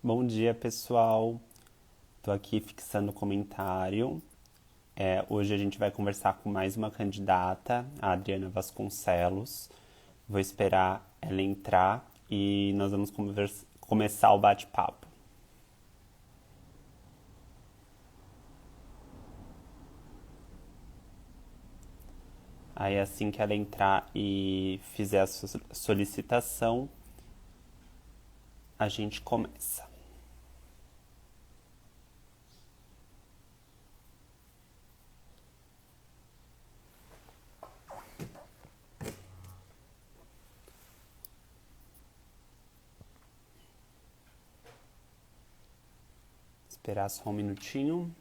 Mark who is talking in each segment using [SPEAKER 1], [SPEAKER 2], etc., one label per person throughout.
[SPEAKER 1] Bom dia, pessoal. Estou aqui fixando o comentário. Hoje a gente vai conversar com mais uma candidata, a Adriana Vasconcelos. Vou esperar ela entrar e nós vamos começar o bate-papo. Aí assim que ela entrar e fizer a solicitação, a gente começa. Esperar só um minutinho.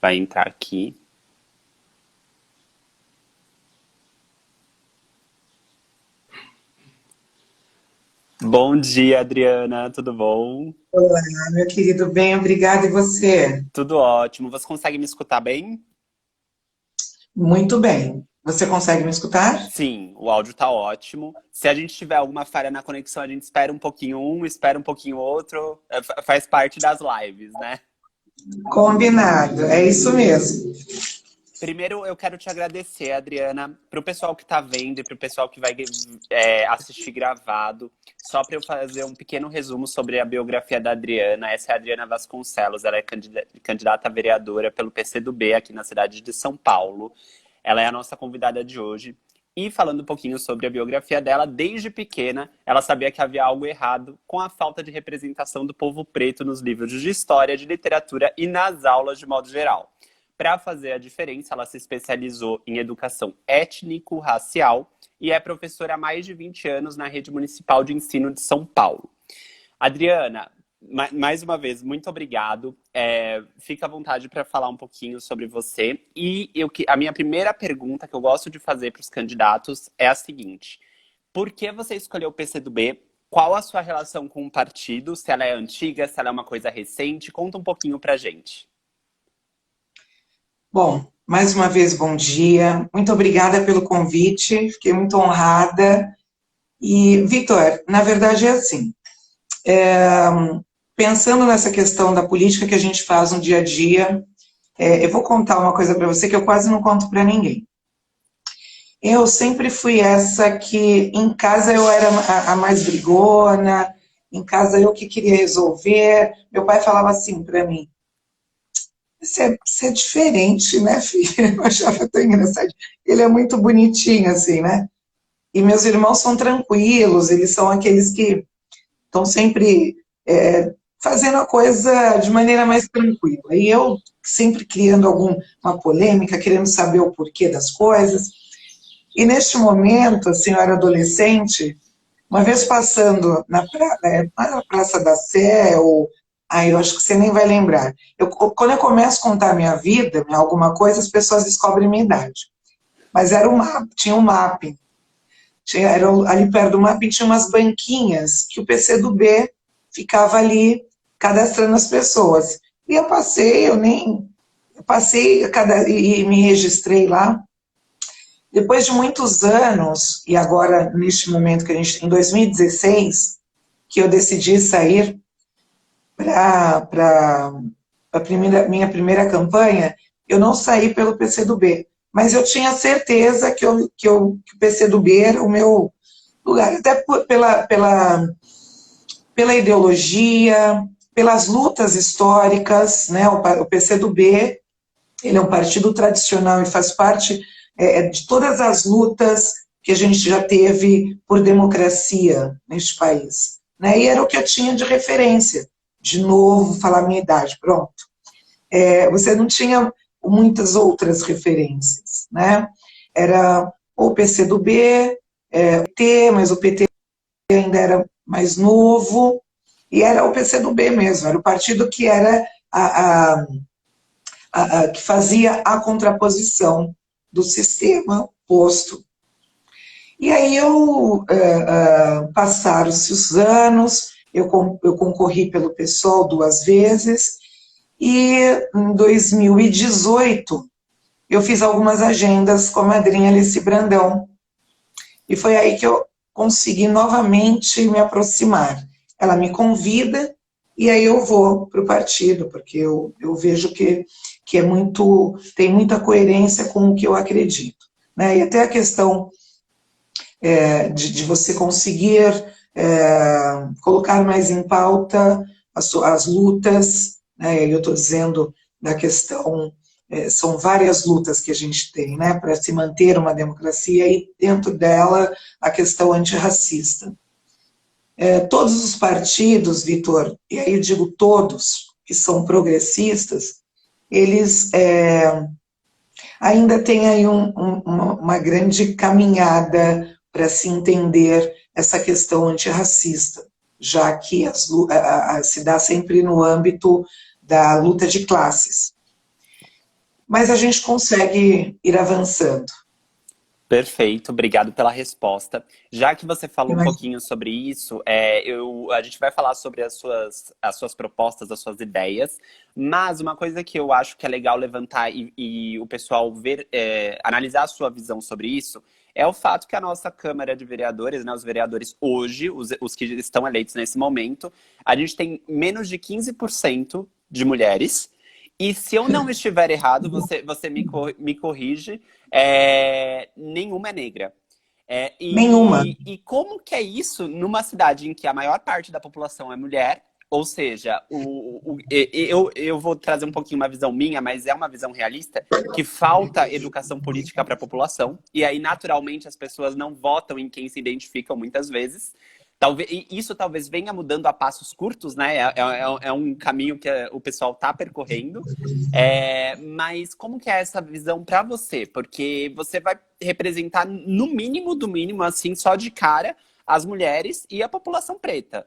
[SPEAKER 1] Vai entrar aqui. Bom dia, Adriana, tudo bom?
[SPEAKER 2] Olá, meu querido, bem, obrigada. E você?
[SPEAKER 1] Tudo ótimo. Você consegue me escutar bem?
[SPEAKER 2] Muito bem. Você consegue me escutar?
[SPEAKER 1] Sim, o áudio tá ótimo. Se a gente tiver alguma falha na conexão, a gente espera um pouquinho um, espera um pouquinho outro. Faz parte das lives, né?
[SPEAKER 2] Combinado, é isso mesmo.
[SPEAKER 1] Primeiro, eu quero te agradecer, Adriana, para o pessoal que está vendo e para o pessoal que vai assistir gravado. Só para eu fazer um pequeno resumo sobre a biografia da Adriana. Essa é a Adriana Vasconcelos, ela é candidata a vereadora pelo PCdoB aqui na cidade de São Paulo. Ela é a nossa convidada de hoje. E falando um pouquinho sobre a biografia dela, desde pequena, ela sabia que havia algo errado com a falta de representação do povo preto nos livros de história, de literatura e nas aulas de modo geral. Para fazer a diferença, ela se especializou em educação étnico-racial e é professora há mais de 20 anos na Rede Municipal de Ensino de São Paulo. Adriana, mais uma vez, muito obrigado. Fica à vontade para falar um pouquinho sobre você. E a minha primeira pergunta que eu gosto de fazer para os candidatos é a seguinte: por que você escolheu o PCdoB? Qual a sua relação com o partido? Se ela é antiga, se ela é uma coisa recente? Conta um pouquinho para gente.
[SPEAKER 2] Bom, mais uma vez, bom dia. Muito obrigada pelo convite, fiquei muito honrada. E, Vitor, na verdade é assim, pensando nessa questão da política que a gente faz no dia a dia, eu vou contar uma coisa para você que eu quase não conto para ninguém. Eu sempre fui essa que em casa eu era a mais brigona, em casa eu que queria resolver. Meu pai falava assim para mim: você é diferente, né, filha? Eu achava tão engraçado. Ele é muito bonitinho, assim, né? E meus irmãos são tranquilos, eles são aqueles que estão sempre fazendo a coisa de maneira mais tranquila. E eu sempre criando alguma polêmica, querendo saber o porquê das coisas. E neste momento, assim, eu era adolescente, uma vez passando na Praça da Sé, ou eu acho que você nem vai lembrar. Quando eu começo a contar minha vida, alguma coisa, as pessoas descobrem minha idade. Mas era um mapa, tinha um mapping. Era ali perto do mapping tinha umas banquinhas que o PCdoB ficava ali cadastrando as pessoas. E eu passei, e me registrei lá. Depois de muitos anos, e agora neste momento que a gente, em 2016, que eu decidi sair para a minha primeira campanha, eu não saí pelo PCdoB, mas eu tinha certeza que o PCdoB era o meu lugar, até pela ideologia, pelas lutas históricas, né? O PCdoB, ele é um partido tradicional e faz parte de todas as lutas que a gente já teve por democracia neste país, né? E era o que eu tinha de referência. De novo, falar a minha idade, pronto. Você não tinha muitas outras referências, né? Era o PCdoB, PT, mas o PT ainda era mais novo, e era o PCdoB mesmo, era o partido que era que fazia a contraposição do sistema posto. E aí passaram-se os anos, eu concorri pelo PSOL 2 vezes, e em 2018 eu fiz algumas agendas com a madrinha Alice Brandão, e foi aí que eu consegui novamente me aproximar. Ela me convida, e aí eu vou para o partido, porque eu vejo que tem muita coerência com o que eu acredito. Né? E até a questão de você conseguir colocar mais em pauta as lutas, né? Eu estou dizendo da questão, são várias lutas que a gente tem, né, para se manter uma democracia, e dentro dela a questão antirracista. Todos os partidos, Vitor, e aí eu digo todos, que são progressistas, eles ainda têm aí uma grande caminhada para se entender essa questão antirracista, já que se dá sempre no âmbito da luta de classes. Mas a gente consegue ir avançando.
[SPEAKER 1] Perfeito, obrigado pela resposta. Já que você falou um pouquinho sobre isso, a gente vai falar sobre as suas propostas, as suas ideias, mas uma coisa que eu acho que é legal levantar e o pessoal analisar a sua visão sobre isso, é o fato que a nossa Câmara de Vereadores, né, os vereadores hoje, os que estão eleitos nesse momento, a gente tem menos de 15% de mulheres. E se eu não estiver errado, você me corrige, nenhuma é negra.
[SPEAKER 2] Nenhuma.
[SPEAKER 1] E como que é isso numa cidade em que a maior parte da população é mulher? Ou seja, eu vou trazer um pouquinho uma visão minha, mas é uma visão realista, que falta educação política para a população, e aí naturalmente as pessoas não votam em quem se identificam muitas vezes. Isso talvez venha mudando a passos curtos, né? É um caminho que o pessoal está percorrendo. Mas como que é essa visão para você? Porque você vai representar, no mínimo do mínimo, assim, só de cara, as mulheres e a população preta.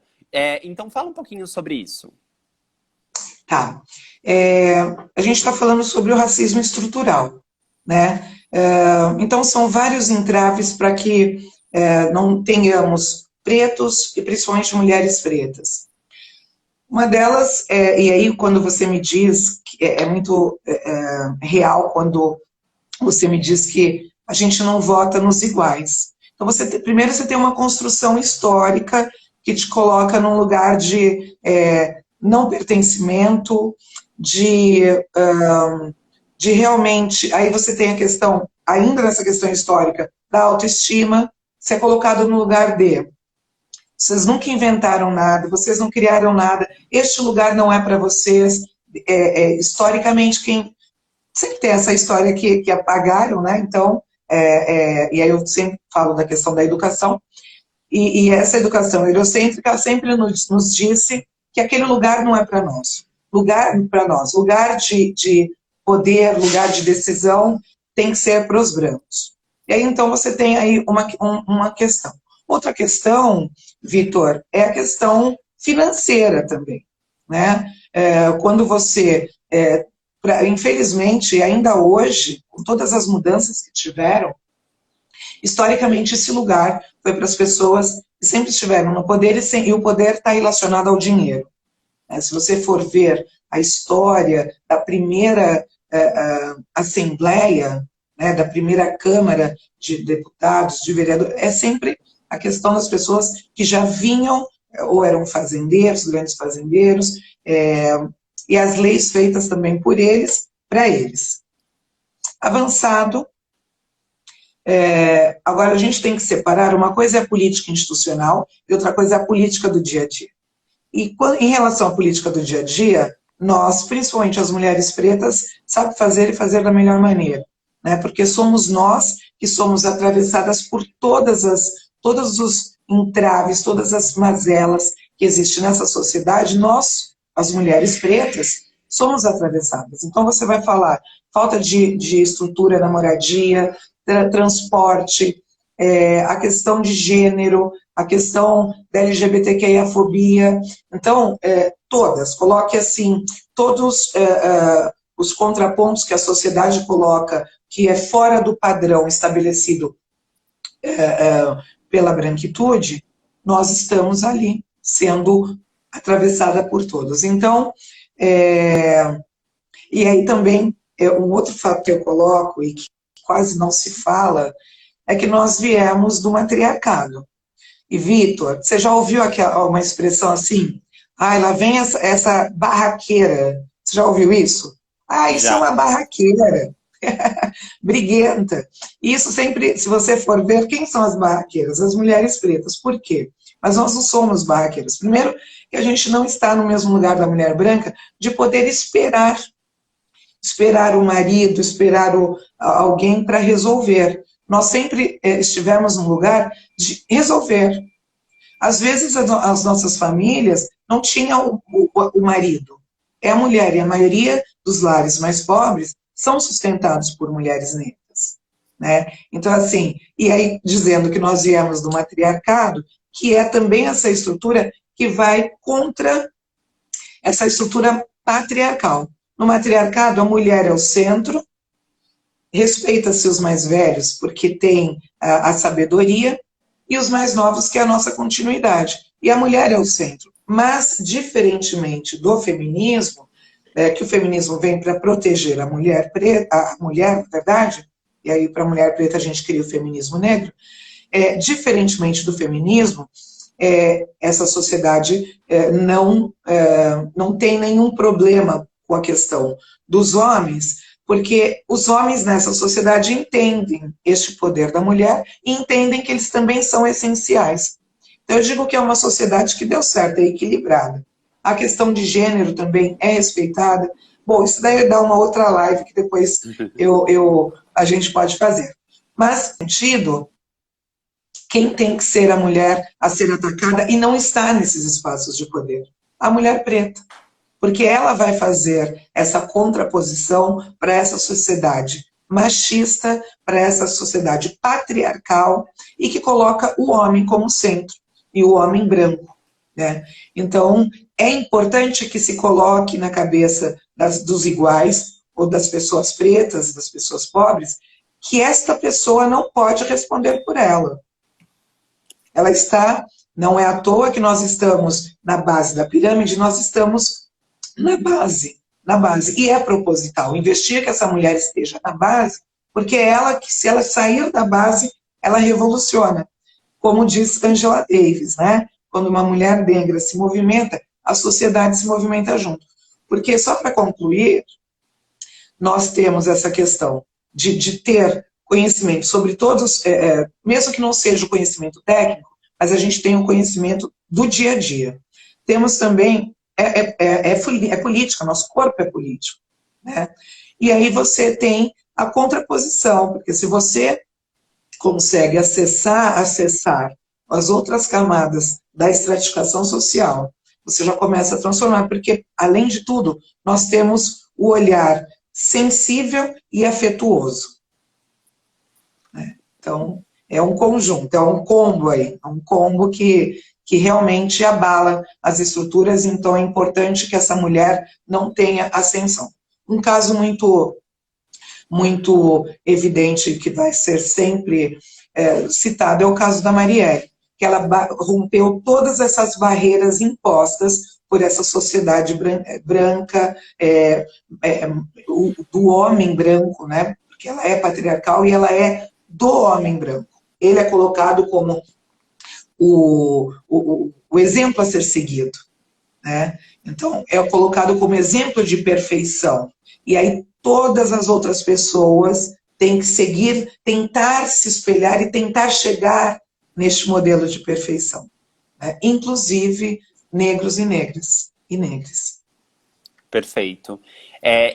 [SPEAKER 1] Então fala um pouquinho sobre isso.
[SPEAKER 2] Tá. A gente está falando sobre o racismo estrutural, né? Então são vários entraves para que não tenhamos pretos e principalmente mulheres pretas. Uma delas, e aí quando você me diz, que é muito real quando você me diz que a gente não vota nos iguais. Então primeiro você tem uma construção histórica que te coloca num lugar de não pertencimento, de realmente, aí você tem a questão, ainda nessa questão histórica, da autoestima, você é colocado no lugar de vocês nunca inventaram nada, vocês não criaram nada, este lugar não é para vocês. Historicamente, quem sempre tem essa história que apagaram, né? Então, e aí eu sempre falo da questão da educação, e essa educação eurocêntrica sempre nos disse que aquele lugar não é para nós. Lugar de poder, lugar de decisão, tem que ser para os brancos. E aí, então, você tem aí uma questão. Outra questão, Vitor, é a questão financeira também, né? Quando você, infelizmente, ainda hoje, com todas as mudanças que tiveram, historicamente esse lugar foi para as pessoas que sempre estiveram no poder e o poder está relacionado ao dinheiro. Se você for ver a história da primeira Assembleia, né, da primeira Câmara de Deputados, de Vereadores, é sempre a questão das pessoas que já vinham, ou eram fazendeiros, grandes fazendeiros, e as leis feitas também por eles, para eles. Avançado, agora a gente tem que separar, uma coisa é a política institucional e outra coisa é a política do dia a dia. E em relação à política do dia a dia, nós, principalmente as mulheres pretas, sabemos fazer e fazer da melhor maneira, né? Porque somos nós que somos atravessadas por todos os entraves, todas as mazelas que existem nessa sociedade. Nós, as mulheres pretas, somos atravessadas. Então você vai falar falta de estrutura na moradia, transporte, a questão de gênero, a questão da LGBTQIA-fobia. Então, todas, coloque assim, todos os contrapontos que a sociedade coloca, que é fora do padrão estabelecido pela branquitude, nós estamos ali, sendo atravessada por todos. Então, e aí também, um outro fato que eu coloco, e que quase não se fala, é que nós viemos do matriarcado. E, Vitor, você já ouviu uma expressão assim? Ai, lá vem essa barraqueira. Você já ouviu isso? Ah, isso é
[SPEAKER 1] Já.
[SPEAKER 2] uma barraqueira. Briguenta. Isso sempre, se você for ver, quem são as barraqueiras? As mulheres pretas. Por quê? Mas nós não somos barraqueiras. Primeiro, que a gente não está no mesmo lugar da mulher branca de poder esperar o marido, esperar alguém para resolver. Nós sempre estivemos num lugar de resolver. Às vezes, as nossas famílias não tinham o marido. É a mulher, e a maioria dos lares mais pobres são sustentados por mulheres negras. Né? Então, assim, e aí dizendo que nós viemos do matriarcado, que é também essa estrutura que vai contra essa estrutura patriarcal. No matriarcado, a mulher é o centro, respeita-se os mais velhos, porque tem a sabedoria, e os mais novos, que é a nossa continuidade. E a mulher é o centro. Mas, diferentemente do feminismo, que o feminismo vem para proteger a mulher preta, na verdade, e aí para a mulher preta a gente cria o feminismo negro, diferentemente do feminismo, essa sociedade não tem nenhum problema com a questão dos homens, porque os homens nessa sociedade entendem este poder da mulher e entendem que eles também são essenciais. Então, eu digo que é uma sociedade que deu certo, é equilibrada. A questão de gênero também é respeitada. Bom, isso daí dá uma outra live que depois a gente pode fazer. Mas, no sentido, quem tem que ser a mulher a ser atacada e não está nesses espaços de poder? A mulher preta. Porque ela vai fazer essa contraposição para essa sociedade machista, para essa sociedade patriarcal e que coloca o homem como centro e o homem branco. Né? Então, é importante que se coloque na cabeça dos iguais ou das pessoas pretas, das pessoas pobres, que esta pessoa não pode responder por ela. Ela está, não é à toa que nós estamos na base da pirâmide, nós estamos na base. E é proposital. Investir que essa mulher esteja na base, porque é ela que, se ela sair da base, ela revoluciona. Como diz Angela Davis, né? Quando uma mulher negra se movimenta, a sociedade se movimenta junto. Porque, só para concluir, nós temos essa questão de ter conhecimento sobre todos, mesmo que não seja o conhecimento técnico, mas a gente tem o conhecimento do dia a dia. Temos também política, nosso corpo é político. Né? E aí você tem a contraposição, porque se você consegue acessar as outras camadas da estratificação social, você já começa a transformar, porque, além de tudo, nós temos o olhar sensível e afetuoso. Né? Então, é um conjunto, é um combo aí, é um combo que realmente abala as estruturas, então é importante que essa mulher não tenha ascensão. Um caso muito evidente, que vai ser sempre citado, é o caso da Marielle, que ela rompeu todas essas barreiras impostas por essa sociedade branca, do homem branco, né? Porque ela é patriarcal e ela é do homem branco. Ele é colocado como o exemplo a ser seguido. Né? Então, é colocado como exemplo de perfeição. E aí todas as outras pessoas têm que seguir, tentar se espelhar e tentar chegar neste modelo de perfeição. Né? Inclusive negros e negras. E negras.
[SPEAKER 1] Perfeito.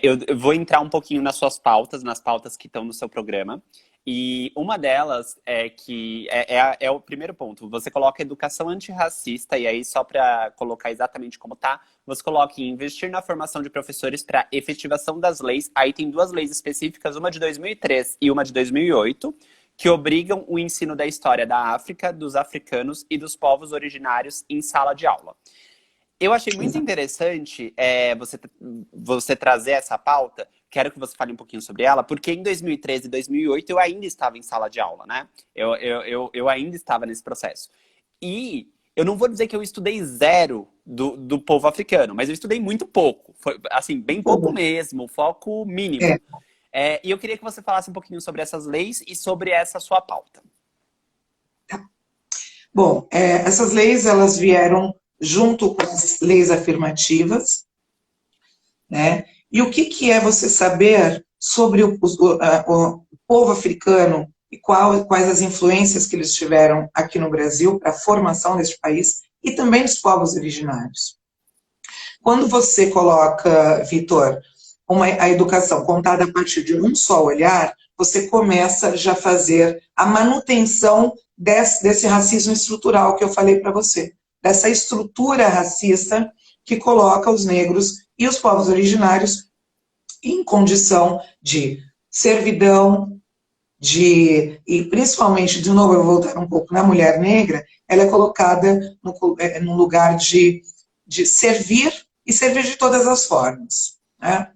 [SPEAKER 1] Eu vou entrar um pouquinho nas suas pautas, nas pautas que estão no seu programa. E uma delas é que é o primeiro ponto. Você coloca educação antirracista, e aí, só para colocar exatamente como tá, você coloca em investir na formação de professores para efetivação das leis. Aí tem duas leis específicas, uma de 2003 e uma de 2008, que obrigam o ensino da história da África, dos africanos e dos povos originários em sala de aula. Eu achei muito interessante você trazer essa pauta. Quero que você fale um pouquinho sobre ela, porque em 2013 e 2008 eu ainda estava em sala de aula, né? Eu ainda estava nesse processo. E eu não vou dizer que eu estudei zero do povo africano, mas eu estudei muito pouco. Foi, assim, bem pouco mesmo, foco mínimo. E eu queria que você falasse um pouquinho sobre essas leis e sobre essa sua pauta.
[SPEAKER 2] Bom, essas leis, elas vieram junto com as leis afirmativas, né? E o que é você saber sobre o povo africano e quais as influências que eles tiveram aqui no Brasil para a formação deste país e também dos povos originários. Quando você coloca, Vitor, a educação contada a partir de um só olhar, você começa já a fazer a manutenção desse racismo estrutural que eu falei para você, dessa estrutura racista que coloca os negros e os povos originários em condição de servidão, e principalmente, de novo, eu vou voltar um pouco na mulher negra, ela é colocada no lugar de servir e servir de todas as formas, né?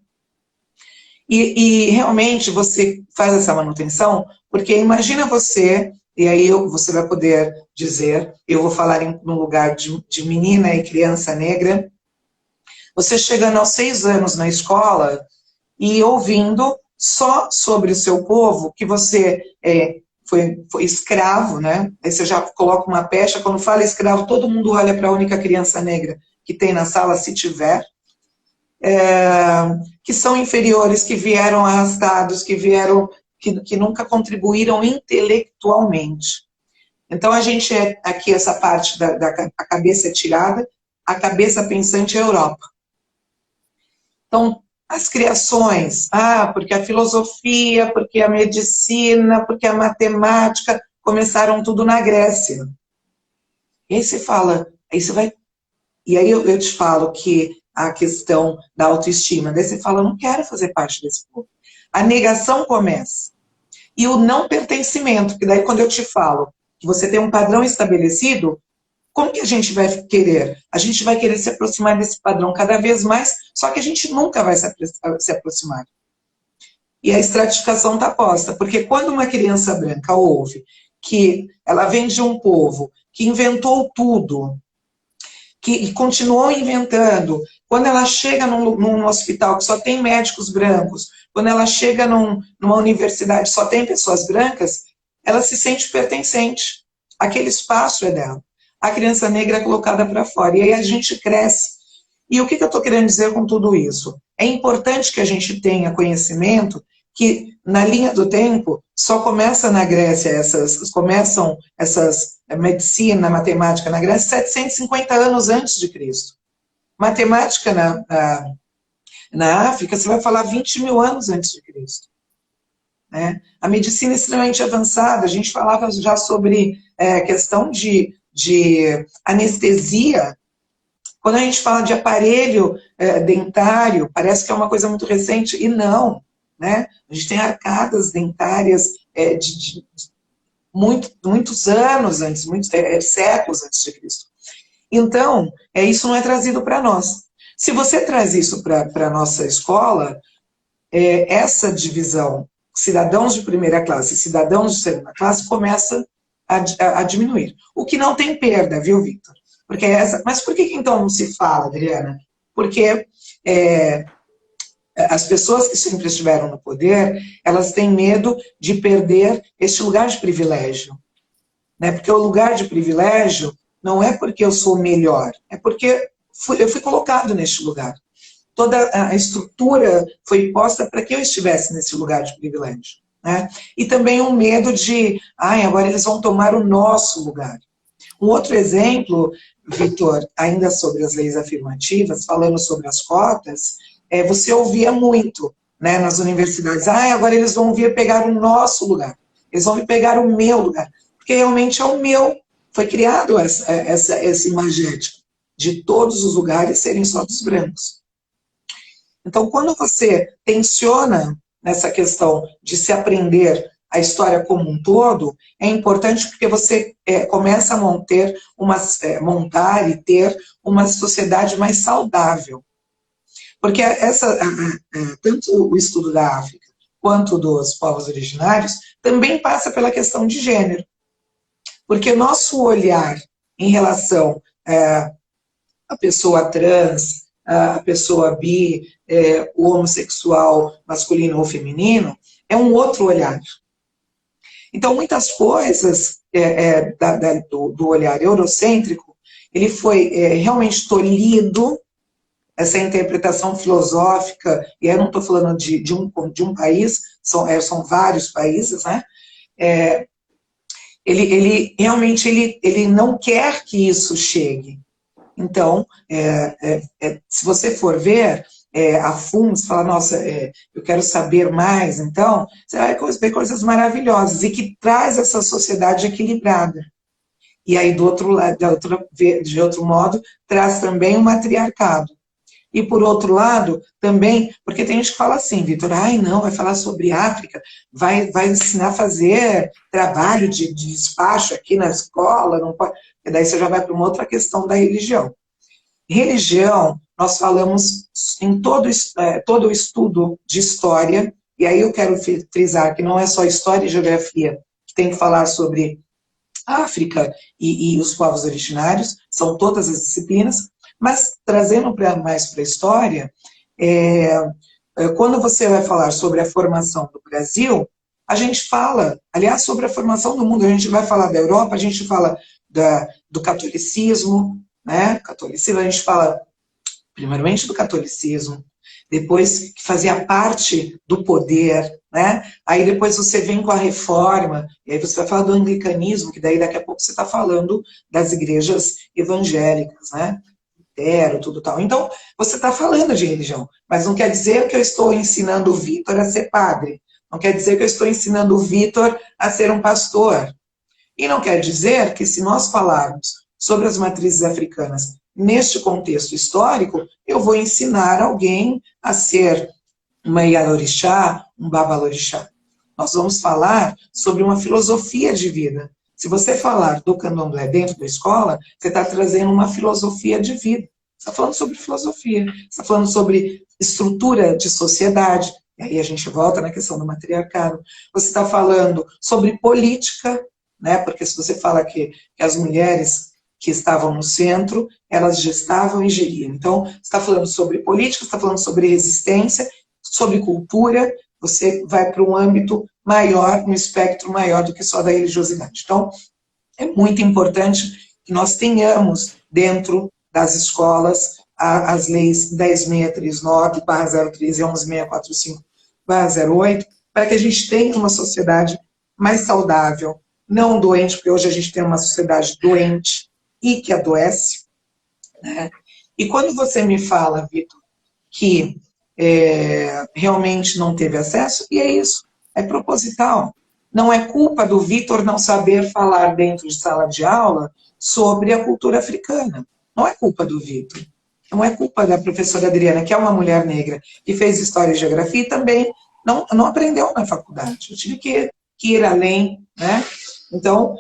[SPEAKER 2] E realmente você faz essa manutenção, porque imagina você, e aí você vai poder dizer, eu vou falar no lugar de menina e criança negra, você chegando aos 6 anos na escola e ouvindo só sobre o seu povo, que você foi escravo, né? Aí você já coloca uma pecha, quando fala escravo, todo mundo olha para a única criança negra que tem na sala, se tiver, que são inferiores, que vieram arrastados, que nunca contribuíram intelectualmente. Então a gente aqui, essa parte a cabeça é tirada, a cabeça pensante é a Europa. Então, as criações, porque a filosofia, porque a medicina, porque a matemática, começaram tudo na Grécia. E aí você fala, e aí eu te falo que a questão da autoestima, daí você fala, eu não quero fazer parte desse povo. A negação começa. E o não pertencimento, que daí quando eu te falo que você tem um padrão estabelecido, como que a gente vai querer? A gente vai querer se aproximar desse padrão cada vez mais, só que a gente nunca vai se aproximar. E a estratificação está posta, porque quando uma criança branca ouve que ela vem de um povo que inventou tudo, que continuou inventando, quando ela chega num hospital que só tem médicos brancos, quando ela chega numa universidade que só tem pessoas brancas, ela se sente pertencente. Aquele espaço é dela. A criança negra é colocada para fora. E aí a gente cresce. E o que eu estou querendo dizer com tudo isso? É importante que a gente tenha conhecimento que, na linha do tempo, só começa na Grécia, começam essas medicina, matemática na Grécia, 750 anos antes de Cristo. Matemática na África, você vai falar 20 mil anos antes de Cristo. Né? A medicina é extremamente avançada, a gente falava já sobre questão de anestesia. Quando a gente fala de aparelho dentário, parece que é uma coisa muito recente, e não. Né? A gente tem arcadas dentárias de muitos anos antes, séculos antes de Cristo. Então, isso não é trazido para nós. Se você traz isso para a nossa escola, essa divisão, cidadãos de primeira classe e cidadãos de segunda classe, começa a diminuir. O que não tem perda, viu, Victor? Mas por que então não se fala, Adriana? Porque as pessoas que sempre estiveram no poder, elas têm medo de perder esse lugar de privilégio. Né? Porque o lugar de privilégio não é porque eu sou melhor, é porque eu fui colocado neste lugar. Toda a estrutura foi posta para que eu estivesse nesse lugar de privilégio. Né? E também um medo de, agora eles vão tomar o nosso lugar. Um outro exemplo, Vitor, ainda sobre as leis afirmativas, falando sobre as cotas, você ouvia muito, né, nas universidades, agora eles vão vir pegar o nosso lugar, eles vão vir pegar o meu lugar, porque realmente é o meu. Foi criado essa imagética de todos os lugares serem só dos brancos. Então, quando você tensiona nessa questão de se aprender a história como um todo, é importante porque você começa a montar e ter uma sociedade mais saudável. Porque tanto o estudo da África quanto dos povos originários também passa pela questão de gênero. Porque o nosso olhar em relação à pessoa trans, a pessoa bi, o homossexual masculino ou feminino, é um outro olhar. Então, muitas coisas do olhar eurocêntrico, ele foi realmente tolhido, essa interpretação filosófica, e aí eu não estou falando de um país, são vários países, né? Ele realmente ele não quer que isso chegue. Então, se você for ver a fundo, você fala, nossa, eu quero saber mais, então, você vai ver coisas maravilhosas e que traz essa sociedade equilibrada. E aí, do outro lado, de outro modo, traz também o matriarcado. E, por outro lado, também, porque tem gente que fala assim, Vitor, ai não, vai falar sobre África, vai ensinar a fazer trabalho de despacho aqui na escola, não pode. E daí você já vai para uma outra questão da religião. Religião, nós falamos em todo o estudo de história, e aí eu quero frisar que não é só história e geografia que tem que falar sobre África e os povos originários, são todas as disciplinas, mas trazendo mais para a história, quando você vai falar sobre a formação do Brasil, a gente fala, aliás, sobre a formação do mundo, a gente vai falar da Europa, a gente fala do catolicismo, né? Catolicismo, a gente fala primeiramente do catolicismo, depois que fazia parte do poder, né? Aí depois você vem com a reforma, e aí você vai falar do anglicanismo, que daí daqui a pouco você está falando das igrejas evangélicas, né? Tudo tal. Então, você está falando de religião, mas não quer dizer que eu estou ensinando o Vitor a ser padre, não quer dizer que eu estou ensinando o Vitor a ser um pastor, e não quer dizer que se nós falarmos sobre as matrizes africanas neste contexto histórico, eu vou ensinar alguém a ser uma Iarorixá, um Babalorixá. Nós vamos falar sobre uma filosofia de vida. Se você falar do candomblé dentro da escola, você está trazendo uma filosofia de vida. Você está falando sobre filosofia, você está falando sobre estrutura de sociedade, e aí a gente volta na questão do matriarcado. Você está falando sobre política, né? Porque se você fala que as mulheres que estavam no centro, elas gestavam e geriam. Então, você está falando sobre política, você está falando sobre resistência, sobre cultura, você vai para um âmbito maior, um espectro maior do que só da religiosidade. Então, é muito importante que nós tenhamos dentro das escolas as leis 10.639/03 e 11.645/08, para que a gente tenha uma sociedade mais saudável, não doente, porque hoje a gente tem uma sociedade doente e que adoece, né? E quando você me fala, Vitor, que realmente não teve acesso, e é isso, é proposital. Não é culpa do Vitor não saber falar dentro de sala de aula sobre a cultura africana. Não é culpa do Vitor. Não é culpa da professora Adriana, que é uma mulher negra, que fez História e Geografia e também não aprendeu na faculdade. Eu tive que ir além, né? Então,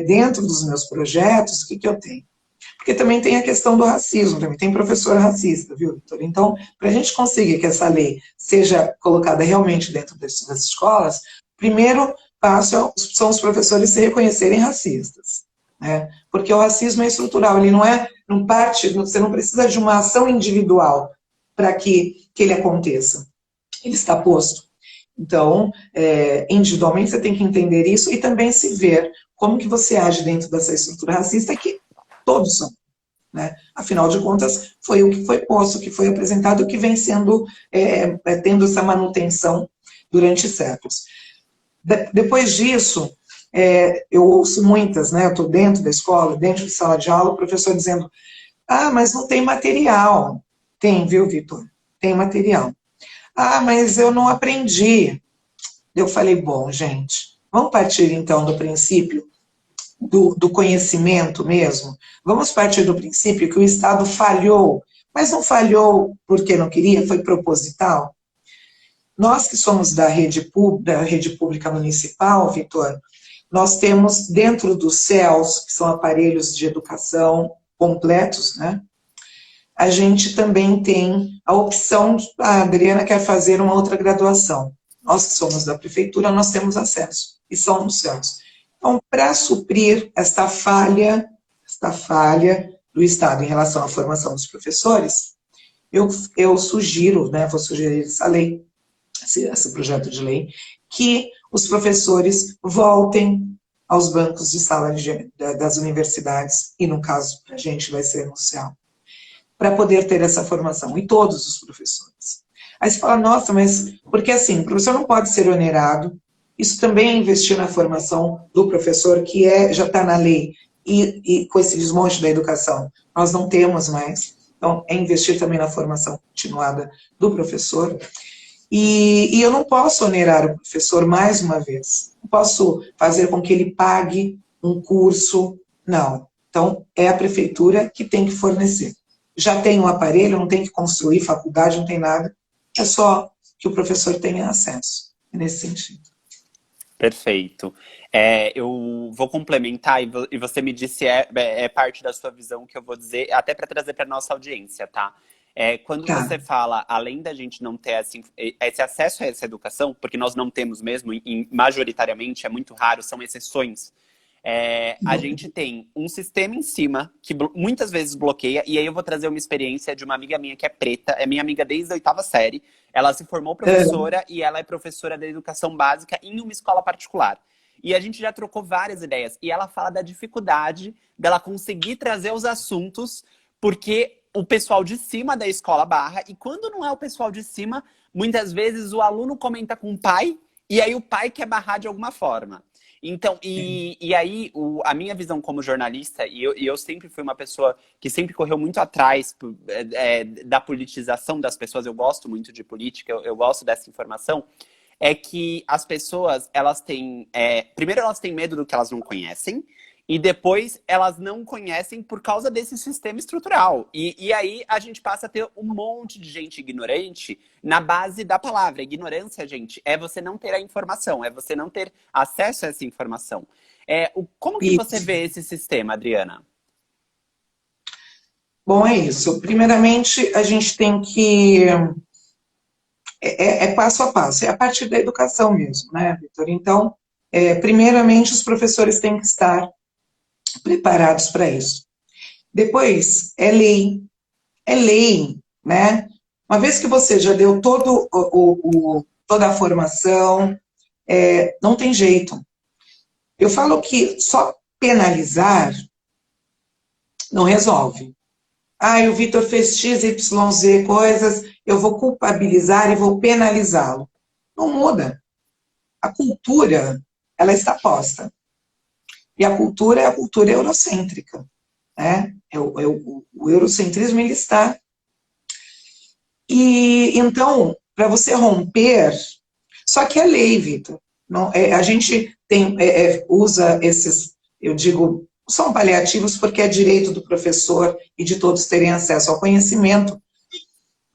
[SPEAKER 2] dentro dos meus projetos, o que eu tenho? Porque também tem a questão do racismo, também tem professor racista, viu, Vitor? Então, para a gente conseguir que essa lei seja colocada realmente dentro das escolas, primeiro passo são os professores se reconhecerem racistas, né? Porque o racismo é estrutural, ele não parte, você não precisa de uma ação individual para que ele aconteça. Ele está posto. Então, individualmente você tem que entender isso e também se ver como que você age dentro dessa estrutura racista que todos são, né? Afinal de contas, foi o que foi posto, o que foi apresentado, o que vem sendo, tendo essa manutenção durante séculos. Depois disso, eu ouço muitas, né? Eu estou dentro da escola, dentro de sala de aula, o professor dizendo, mas não tem material. Tem, viu, Vitor? Tem material. Mas eu não aprendi. Eu falei, bom, gente, vamos partir então do princípio do conhecimento mesmo? Vamos partir do princípio que o Estado falhou, mas não falhou porque não queria, foi proposital? Nós que somos da rede pública municipal, Vitor, nós temos dentro dos CELS, que são aparelhos de educação completos, né? A gente também tem a opção, a Adriana quer fazer uma outra graduação. Nós que somos da prefeitura, nós temos acesso, e são nos CELS. Então, para suprir esta falha do Estado em relação à formação dos professores, eu sugiro, né, vou sugerir essa lei, esse projeto de lei, que os professores voltem aos bancos de sala das universidades, e no caso, para a gente vai ser no CEL, para poder ter essa formação, e todos os professores. Aí você fala, nossa, mas, porque assim, o professor não pode ser onerado, isso também é investir na formação do professor, que já está na lei, e com esse desmonte da educação, nós não temos mais, então é investir também na formação continuada do professor, e eu não posso onerar o professor mais uma vez, não posso fazer com que ele pague um curso, não. Então, é a prefeitura que tem que fornecer. Já tem um aparelho, não tem que construir faculdade, não tem nada, é só que o professor tenha acesso, nesse sentido.
[SPEAKER 1] Perfeito. Eu vou complementar, e você me disse é parte da sua visão que eu vou dizer, até para trazer para a nossa audiência, tá? Quando você fala, além da gente não ter esse acesso a essa educação, porque nós não temos mesmo, e majoritariamente é muito raro, são exceções, a gente tem um sistema em cima que muitas vezes bloqueia, e aí eu vou trazer uma experiência de uma amiga minha que é preta, é minha amiga desde a 8ª série, ela se formou professora e ela é professora da educação básica em uma escola particular. E a gente já trocou várias ideias, e ela fala da dificuldade dela conseguir trazer os assuntos, porque o pessoal de cima da escola barra, e quando não é o pessoal de cima, muitas vezes o aluno comenta com o pai, e aí o pai quer barrar de alguma forma. Então, e aí, a minha visão como jornalista, e eu sempre fui uma pessoa que sempre correu muito atrás da politização das pessoas, eu gosto muito de política, eu gosto dessa informação, é que as pessoas, elas têm... primeiro, elas têm medo do que elas não conhecem, e depois elas não conhecem por causa desse sistema estrutural. E aí a gente passa a ter um monte de gente ignorante na base da palavra. Ignorância, gente, é você não ter a informação, é você não ter acesso a essa informação. Como que você vê esse sistema, Adriana?
[SPEAKER 2] Bom, é isso. Primeiramente, a gente tem que... passo a passo, é a partir da educação mesmo, né, Vitor? Então, primeiramente, os professores têm que estar preparados para isso. Depois, é lei, né? Uma vez que você já deu toda a formação, não tem jeito. Eu falo que só penalizar não resolve. O Vitor fez X, Y, Z coisas, eu vou culpabilizar e vou penalizá-lo. Não muda. A cultura, ela está posta. E a cultura é a cultura eurocêntrica, né? O eurocentrismo, ele está. E, então, para você romper... Só que é lei, Vitor. A gente usa esses, eu digo, são paliativos porque é direito do professor e de todos terem acesso ao conhecimento.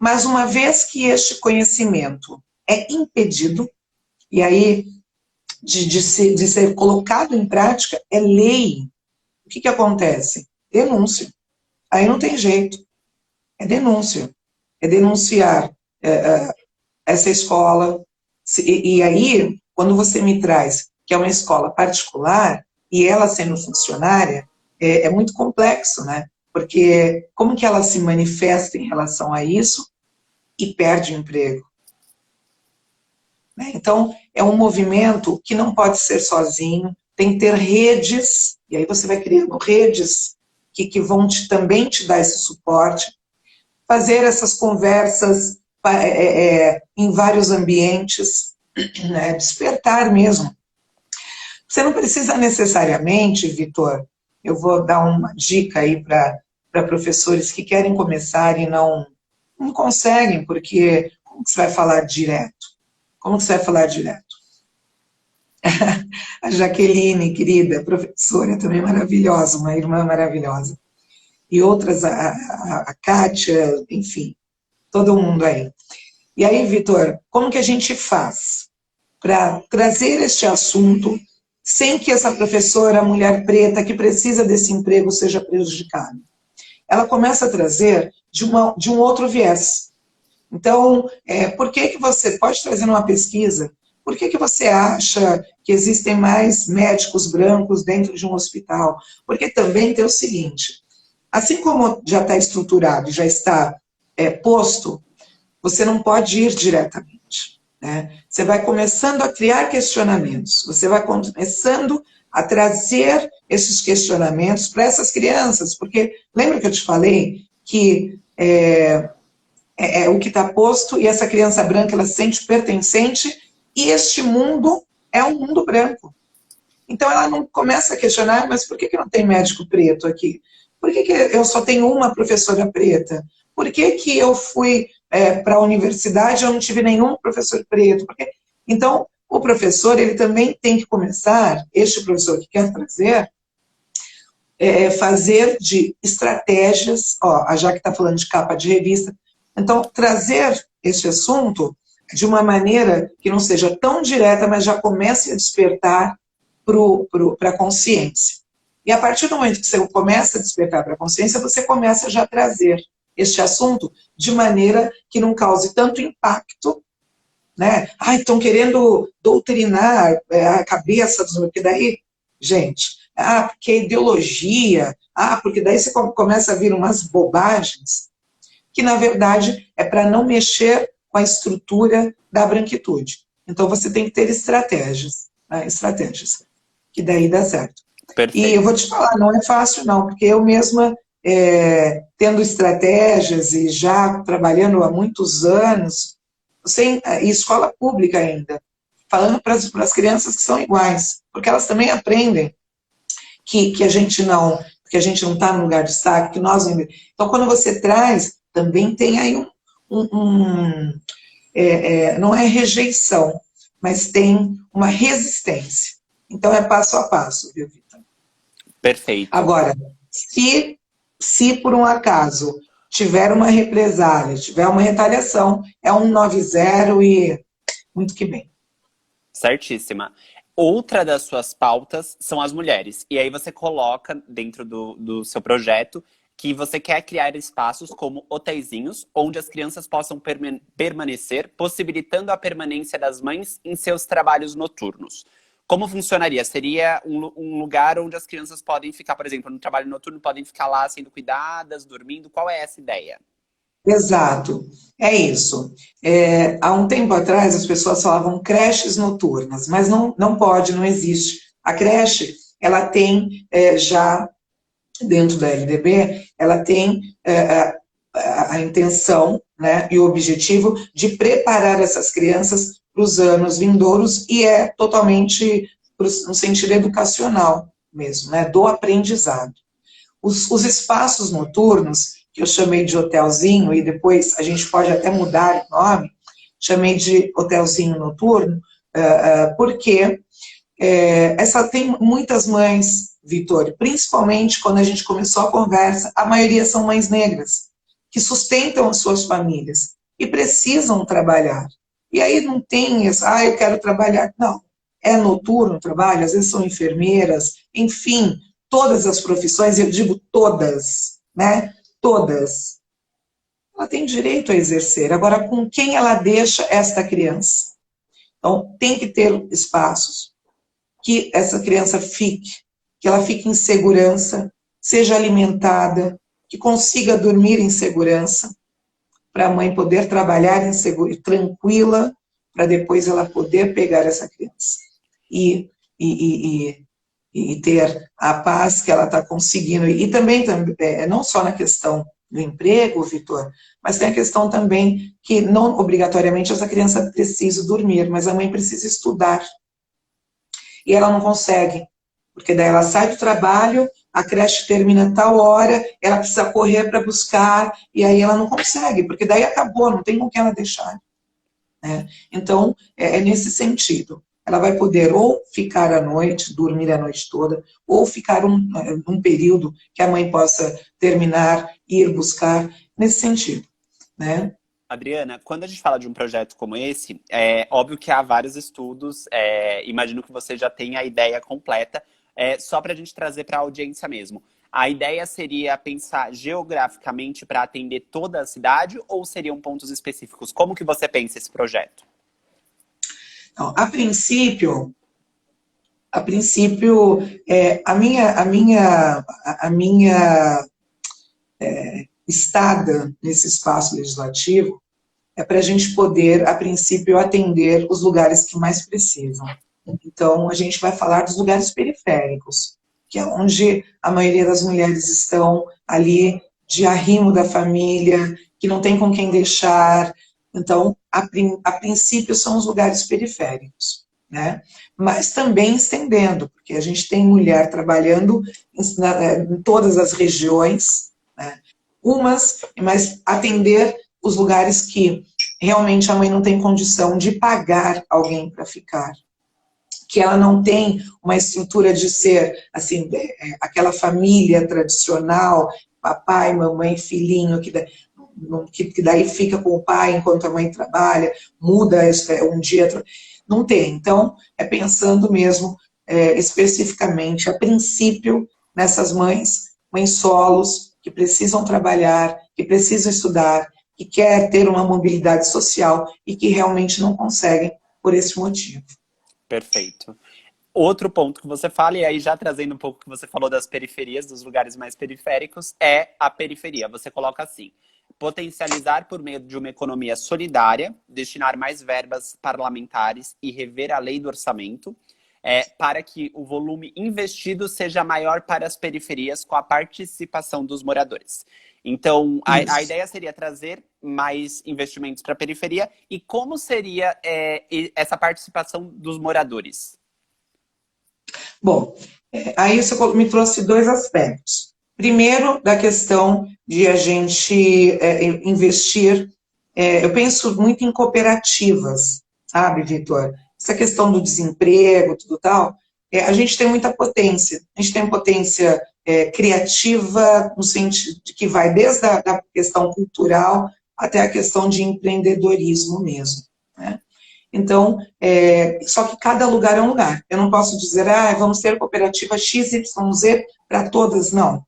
[SPEAKER 2] Mas uma vez que este conhecimento é impedido, e aí... De ser colocado em prática, é lei. O que acontece? Denúncia. Aí não tem jeito. É denúncia. É denunciar essa escola. E aí, quando você me traz que é uma escola particular, e ela sendo funcionária, é muito complexo, né? Porque como que ela se manifesta em relação a isso e perde o emprego? Então, é um movimento que não pode ser sozinho, tem que ter redes, e aí você vai criando redes que vão também te dar esse suporte, fazer essas conversas em vários ambientes, né, despertar mesmo. Você não precisa necessariamente, Vitor, eu vou dar uma dica aí para professores que querem começar e não conseguem, porque como que você vai falar direto? Como que você vai falar direto? A Jaqueline, querida, professora também maravilhosa, uma irmã maravilhosa. E outras, a Kátia, enfim, todo mundo aí. E aí, Vitor, como que a gente faz para trazer este assunto sem que essa professora, mulher preta, que precisa desse emprego, seja prejudicada? Ela começa a trazer de um outro viés. Então, por que que você pode trazer numa pesquisa? Por que que você acha que existem mais médicos brancos dentro de um hospital? Porque também tem o seguinte, assim como já está estruturado, já está posto, você não pode ir diretamente, né? Você vai começando a criar questionamentos, você vai começando a trazer esses questionamentos para essas crianças, porque lembra que eu te falei que o que está posto e essa criança branca ela se sente pertencente e este mundo é um mundo branco. Então ela não começa a questionar, mas por que que não tem médico preto aqui? Por que que eu só tenho uma professora preta? Por que que eu fui para a universidade e eu não tive nenhum professor preto? Então, o professor ele também tem que começar, este professor que quer trazer, fazer de estratégias, ó, a Jaque está falando de capa de revista, então trazer este assunto de uma maneira que não seja tão direta, mas já comece a despertar para a consciência. E a partir do momento que você começa a despertar para a consciência, você começa já a trazer este assunto de maneira que não cause tanto impacto, né? Ai, estão querendo doutrinar a cabeça dos... Porque daí, gente, porque é ideologia, porque daí você começa a vir umas bobagens, que na verdade é para não mexer com a estrutura da branquitude. Então você tem que ter estratégias, né? Estratégias, que daí dá certo.
[SPEAKER 1] Perfeito.
[SPEAKER 2] E eu vou te falar, não é fácil não, porque eu mesma, tendo estratégias e já trabalhando há muitos anos, sem escola pública ainda, falando para as crianças que são iguais, porque elas também aprendem que a gente não está no lugar de destaque, que nós não... Então, quando você traz, também tem aí não é rejeição, mas tem uma resistência. Então, é passo a passo, viu, Vitor?
[SPEAKER 1] Perfeito.
[SPEAKER 2] Agora, se por um acaso tiver uma represália, tiver uma retaliação, é 190 e muito que bem.
[SPEAKER 1] Certíssima. Outra das suas pautas são as mulheres. E aí você coloca dentro do seu projeto que você quer criar espaços como hotéisinhos, onde as crianças possam permanecer, possibilitando a permanência das mães em seus trabalhos noturnos. Como funcionaria? Seria um lugar onde as crianças podem ficar, por exemplo, no trabalho noturno, podem ficar lá sendo cuidadas, dormindo? Qual é essa ideia?
[SPEAKER 2] Exato, é isso. Há um tempo atrás as pessoas falavam creches noturnas, mas não pode, não existe. A creche, ela tem já, dentro da LDB, ela tem a intenção, né, e o objetivo de preparar essas crianças para os anos vindouros e é totalmente no sentido educacional mesmo, né, do aprendizado. Os espaços noturnos, que eu chamei de hotelzinho, e depois a gente pode até mudar o nome, chamei de hotelzinho noturno, porque tem muitas mães, Vitor, principalmente quando a gente começou a conversa, a maioria são mães negras, que sustentam as suas famílias e precisam trabalhar. E aí não tem isso, eu quero trabalhar. Não, é noturno o trabalho, às vezes são enfermeiras, enfim, todas as profissões, eu digo todas, né? Todas. Ela tem direito a exercer. Agora, com quem ela deixa esta criança? Então, tem que ter espaços que essa criança fique, que ela fique em segurança, seja alimentada, que consiga dormir em segurança, para a mãe poder trabalhar tranquila, para depois ela poder pegar essa criança. E ter a paz que ela está conseguindo. E também, não só na questão do emprego, Vitor, mas tem a questão também que não obrigatoriamente essa criança precisa dormir, mas a mãe precisa estudar. E ela não consegue, porque daí ela sai do trabalho, a creche termina tal hora, ela precisa correr para buscar, e aí ela não consegue, porque daí acabou, não tem com quem ela deixar. Né? Então, é nesse sentido. Ela vai poder ou ficar à noite, dormir a noite toda, ou ficar um período que a mãe possa terminar, ir buscar, nesse sentido. Né?
[SPEAKER 1] Adriana, quando a gente fala de um projeto como esse, é óbvio que há vários estudos, imagino que você já tenha a ideia completa, só para a gente trazer para a audiência mesmo. A ideia seria pensar geograficamente para atender toda a cidade ou seriam pontos específicos? Como que você pensa esse projeto?
[SPEAKER 2] Então, a princípio, a minha estada nesse espaço legislativo é para a gente poder, a princípio, atender os lugares que mais precisam. Então, a gente vai falar dos lugares periféricos, que é onde a maioria das mulheres estão ali de arrimo da família, que não tem com quem deixar. Então, a princípio, são os lugares periféricos, né? Mas também estendendo, porque a gente tem mulher trabalhando em todas as regiões, né? Mas atender os lugares que realmente a mãe não tem condição de pagar alguém para ficar, que ela não tem uma estrutura de ser assim, aquela família tradicional, papai, mamãe, filhinho, que daí fica com o pai enquanto a mãe trabalha, muda um dia, não tem. Então, é pensando mesmo especificamente, a princípio, nessas mães solos, que precisam trabalhar, que precisam estudar, que quer ter uma mobilidade social e que realmente não conseguem por esse motivo.
[SPEAKER 1] Perfeito. Outro ponto que você fala, e aí já trazendo um pouco que você falou das periferias, dos lugares mais periféricos, é a periferia. Você coloca assim: potencializar por meio de uma economia solidária, destinar mais verbas parlamentares e rever a lei do orçamento, para que o volume investido seja maior para as periferias com a participação dos moradores. Então, a ideia seria trazer mais investimentos para a periferia. E como seria essa participação dos moradores?
[SPEAKER 2] Bom, aí você me trouxe dois aspectos. Primeiro, da questão de a gente investir, eu penso muito em cooperativas, sabe, Vitor? Essa questão do desemprego, tudo tal, a gente tem muita potência. A gente tem potência criativa, no sentido de que vai desde a questão cultural até a questão de empreendedorismo mesmo, né? Então, só que cada lugar é um lugar. Eu não posso dizer, vamos ter cooperativa XYZ para todas, não.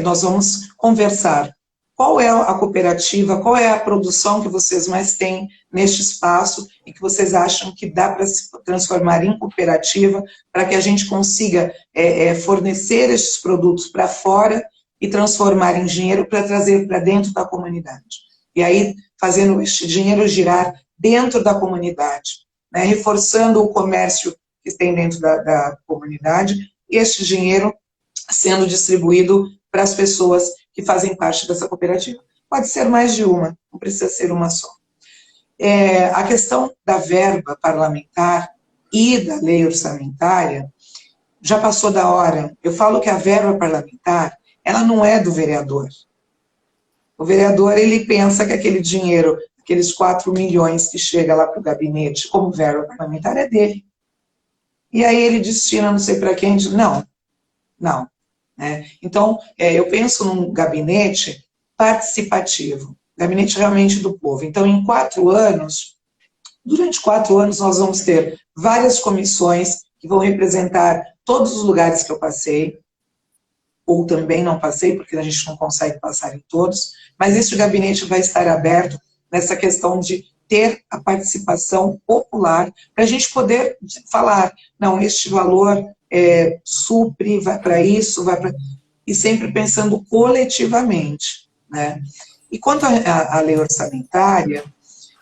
[SPEAKER 2] Nós vamos conversar. Qual é a cooperativa, qual é a produção que vocês mais têm neste espaço e que vocês acham que dá para se transformar em cooperativa para que a gente consiga fornecer estes produtos para fora e transformar em dinheiro para trazer para dentro da comunidade. E aí, fazendo este dinheiro girar dentro da comunidade, né, reforçando o comércio que tem dentro da comunidade, e este dinheiro sendo distribuído para as pessoas que fazem parte dessa cooperativa. Pode ser mais de uma, não precisa ser uma só. A questão da verba parlamentar e da lei orçamentária já passou da hora. Eu falo que a verba parlamentar, ela não é do vereador. O vereador, ele pensa que aquele dinheiro, aqueles 4 milhões que chega lá para o gabinete como verba parlamentar é dele. E aí ele destina não sei para quem, não. Então, eu penso num gabinete participativo, gabinete realmente do povo. Então, durante 4 anos, nós vamos ter várias comissões que vão representar todos os lugares que eu passei, ou também não passei, porque a gente não consegue passar em todos, mas este gabinete vai estar aberto nessa questão de ter a participação popular, para a gente poder falar, não, este valor supre, vai para isso, vai para... E sempre pensando coletivamente, né? E quanto à lei orçamentária,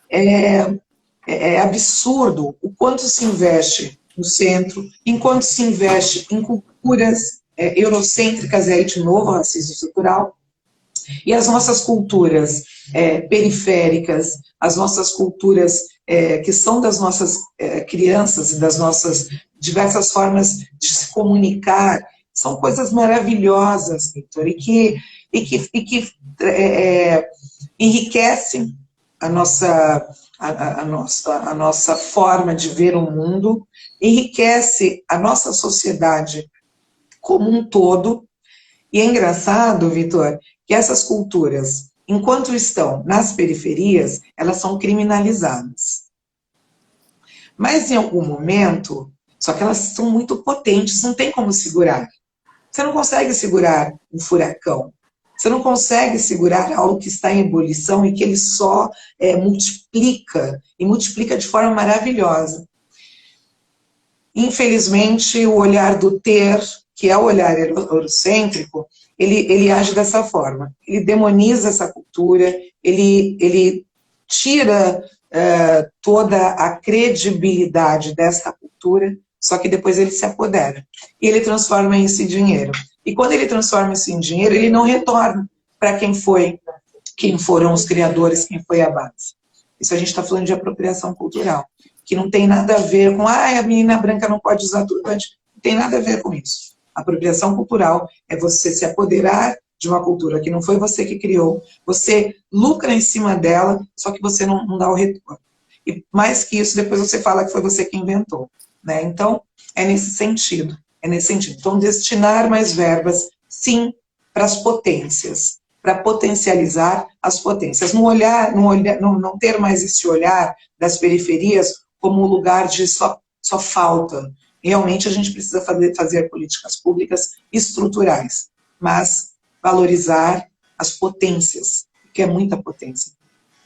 [SPEAKER 2] é absurdo o quanto se investe no centro, enquanto se investe em culturas eurocêntricas, e aí de novo racismo estrutural, e as nossas culturas periféricas, as nossas culturas que são das nossas crianças e das nossas diversas formas de se comunicar, são coisas maravilhosas, Victor, e que enriquecem a nossa forma de ver o mundo, enriquece a nossa sociedade como um todo. E é engraçado, Vitor, que essas culturas enquanto estão nas periferias, elas são criminalizadas. Mas em algum momento, só que elas são muito potentes, não tem como segurar. Você não consegue segurar um furacão. Você não consegue segurar algo que está em ebulição e que ele só multiplica, e multiplica de forma maravilhosa. Infelizmente, o olhar do ter, que é o olhar eurocêntrico, ele age dessa forma. Ele demoniza essa cultura, ele tira toda a credibilidade dessa cultura, só que depois ele se apodera. E ele transforma isso em dinheiro. E quando ele transforma isso em dinheiro, ele não retorna para quem foram os criadores, quem foi a base. Isso a gente está falando de apropriação cultural, que não tem nada a ver com, a menina branca não pode usar turbante. Não tem nada a ver com isso. A apropriação cultural é você se apoderar de uma cultura que não foi você que criou, você lucra em cima dela, só que você não dá o retorno. E mais que isso, depois você fala que foi você que inventou. Né? Então, é nesse sentido. Então, destinar mais verbas, sim, para as potências, para potencializar as potências. Não ter mais esse olhar das periferias como um lugar de só falta. Realmente, a gente precisa fazer políticas públicas estruturais, mas valorizar as potências, que é muita potência,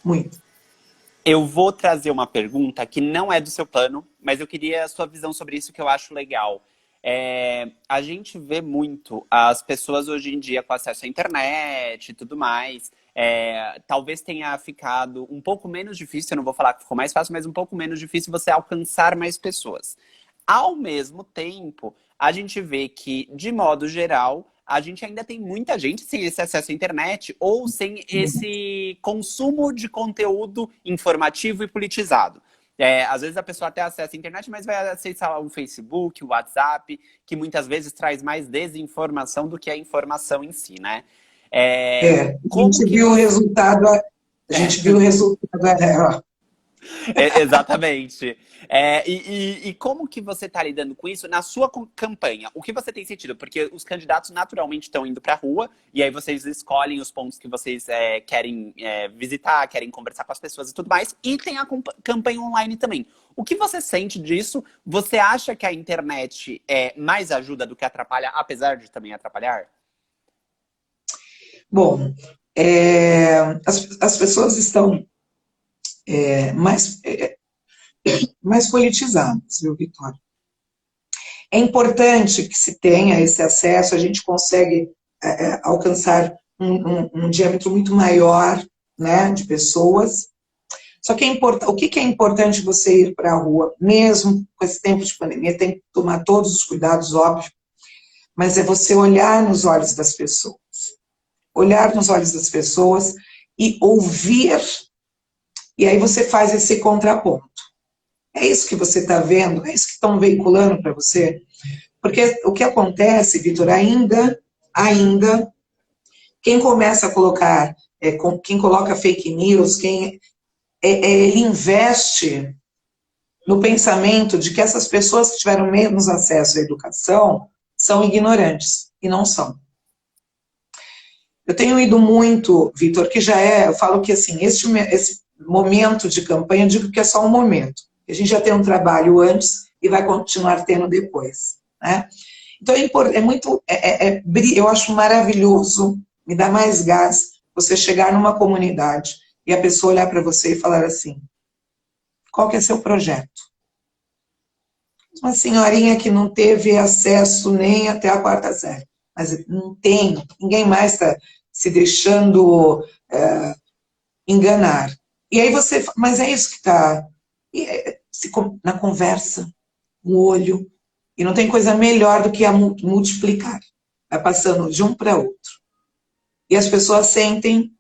[SPEAKER 2] muito.
[SPEAKER 1] Eu vou trazer uma pergunta que não é do seu plano, mas eu queria a sua visão sobre isso, que eu acho legal. A gente vê muito as pessoas hoje em dia com acesso à internet e tudo mais. Talvez tenha ficado um pouco menos difícil, eu não vou falar que ficou mais fácil, mas um pouco menos difícil você alcançar mais pessoas. Ao mesmo tempo, a gente vê que, de modo geral, a gente ainda tem muita gente sem esse acesso à internet ou sem esse consumo de conteúdo informativo e politizado. Às vezes a pessoa até acessa a internet, mas vai acessar o Facebook, o WhatsApp, que muitas vezes traz mais desinformação do que a informação em si, né?
[SPEAKER 2] A gente viu o resultado. A gente viu o resultado.
[SPEAKER 1] Exatamente. E como que você está lidando com isso na sua campanha? O que você tem sentido? Porque os candidatos naturalmente estão indo para a rua e aí vocês escolhem os pontos que vocês querem visitar, querem conversar com as pessoas e tudo mais. E tem a campanha online também. O que você sente disso? Você acha que a internet mais ajuda do que atrapalha, apesar de também atrapalhar?
[SPEAKER 2] Bom, as pessoas estão mais politizadas, viu, Vitória? É importante que se tenha esse acesso, a gente consegue alcançar um diâmetro muito maior, né, de pessoas. Só que o que é importante você ir para a rua, mesmo com esse tempo de pandemia, tem que tomar todos os cuidados, óbvio, mas é você olhar nos olhos das pessoas. Olhar nos olhos das pessoas e ouvir. E aí você faz esse contraponto. É isso que você está vendo? É isso que estão veiculando para você? Porque o que acontece, Vitor, ainda, quem começa a colocar, quem coloca fake news, ele investe no pensamento de que essas pessoas que tiveram menos acesso à educação são ignorantes, e não são. Eu tenho ido muito, Vitor, que eu falo que assim, esse momento de campanha, eu digo que é só um momento. A gente já tem um trabalho antes e vai continuar tendo depois. Né? Então, eu acho maravilhoso, me dá mais gás, você chegar numa comunidade e a pessoa olhar para você e falar assim, qual que é seu projeto? Uma senhorinha que não teve acesso nem até a 4ª série, mas não tem, ninguém mais está se deixando enganar. E aí mas é isso que está na conversa, no olho, e não tem coisa melhor do que a multiplicar. Vai passando de um para outro. E as pessoas sentem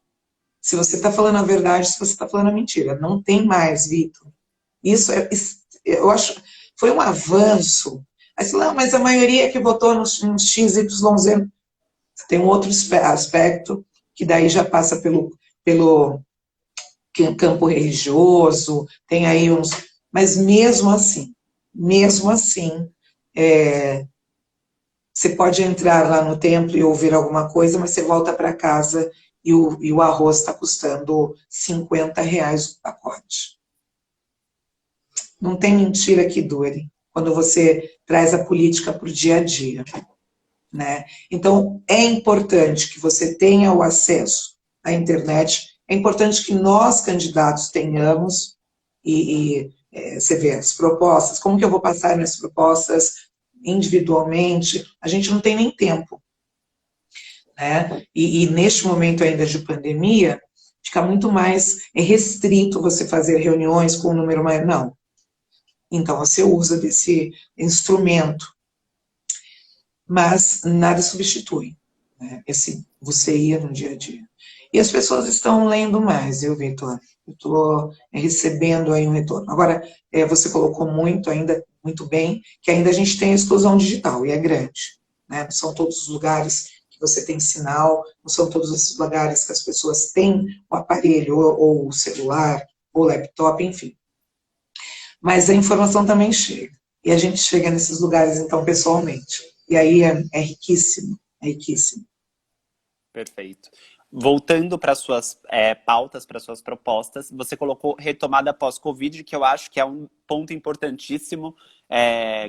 [SPEAKER 2] se você está falando a verdade, se você está falando a mentira. Não tem mais, Vitor. Isso eu acho, foi um avanço. Aí você fala, mas a maioria que votou no XYZ tem um outro aspecto, que daí já passa pelo campo religioso, tem aí uns... Mas mesmo assim, você pode entrar lá no templo e ouvir alguma coisa, mas você volta para casa e o arroz está custando R$ 50 o pacote. Não tem mentira que dure quando você traz a política para o dia a dia, né? Então, é importante que você tenha o acesso à internet, é importante que nós, candidatos, tenhamos, você vê as propostas, como que eu vou passar minhas propostas individualmente? A gente não tem nem tempo, né? E neste momento ainda de pandemia, fica muito mais restrito você fazer reuniões com um número maior, não. Então, você usa desse instrumento, mas nada substitui, né, esse você ir no dia a dia. E as pessoas estão lendo mais, Vitor? Eu estou recebendo aí um retorno. Agora, você colocou muito bem, que ainda a gente tem a exclusão digital, e é grande, né? Não são todos os lugares que você tem sinal, não são todos os lugares que as pessoas têm o aparelho, ou o celular, ou o laptop, enfim. Mas a informação também chega. E a gente chega nesses lugares, então, pessoalmente. E aí é riquíssimo, é riquíssimo.
[SPEAKER 1] Perfeito. Voltando para suas pautas, para suas propostas, você colocou retomada pós-Covid, que eu acho que é um ponto importantíssimo.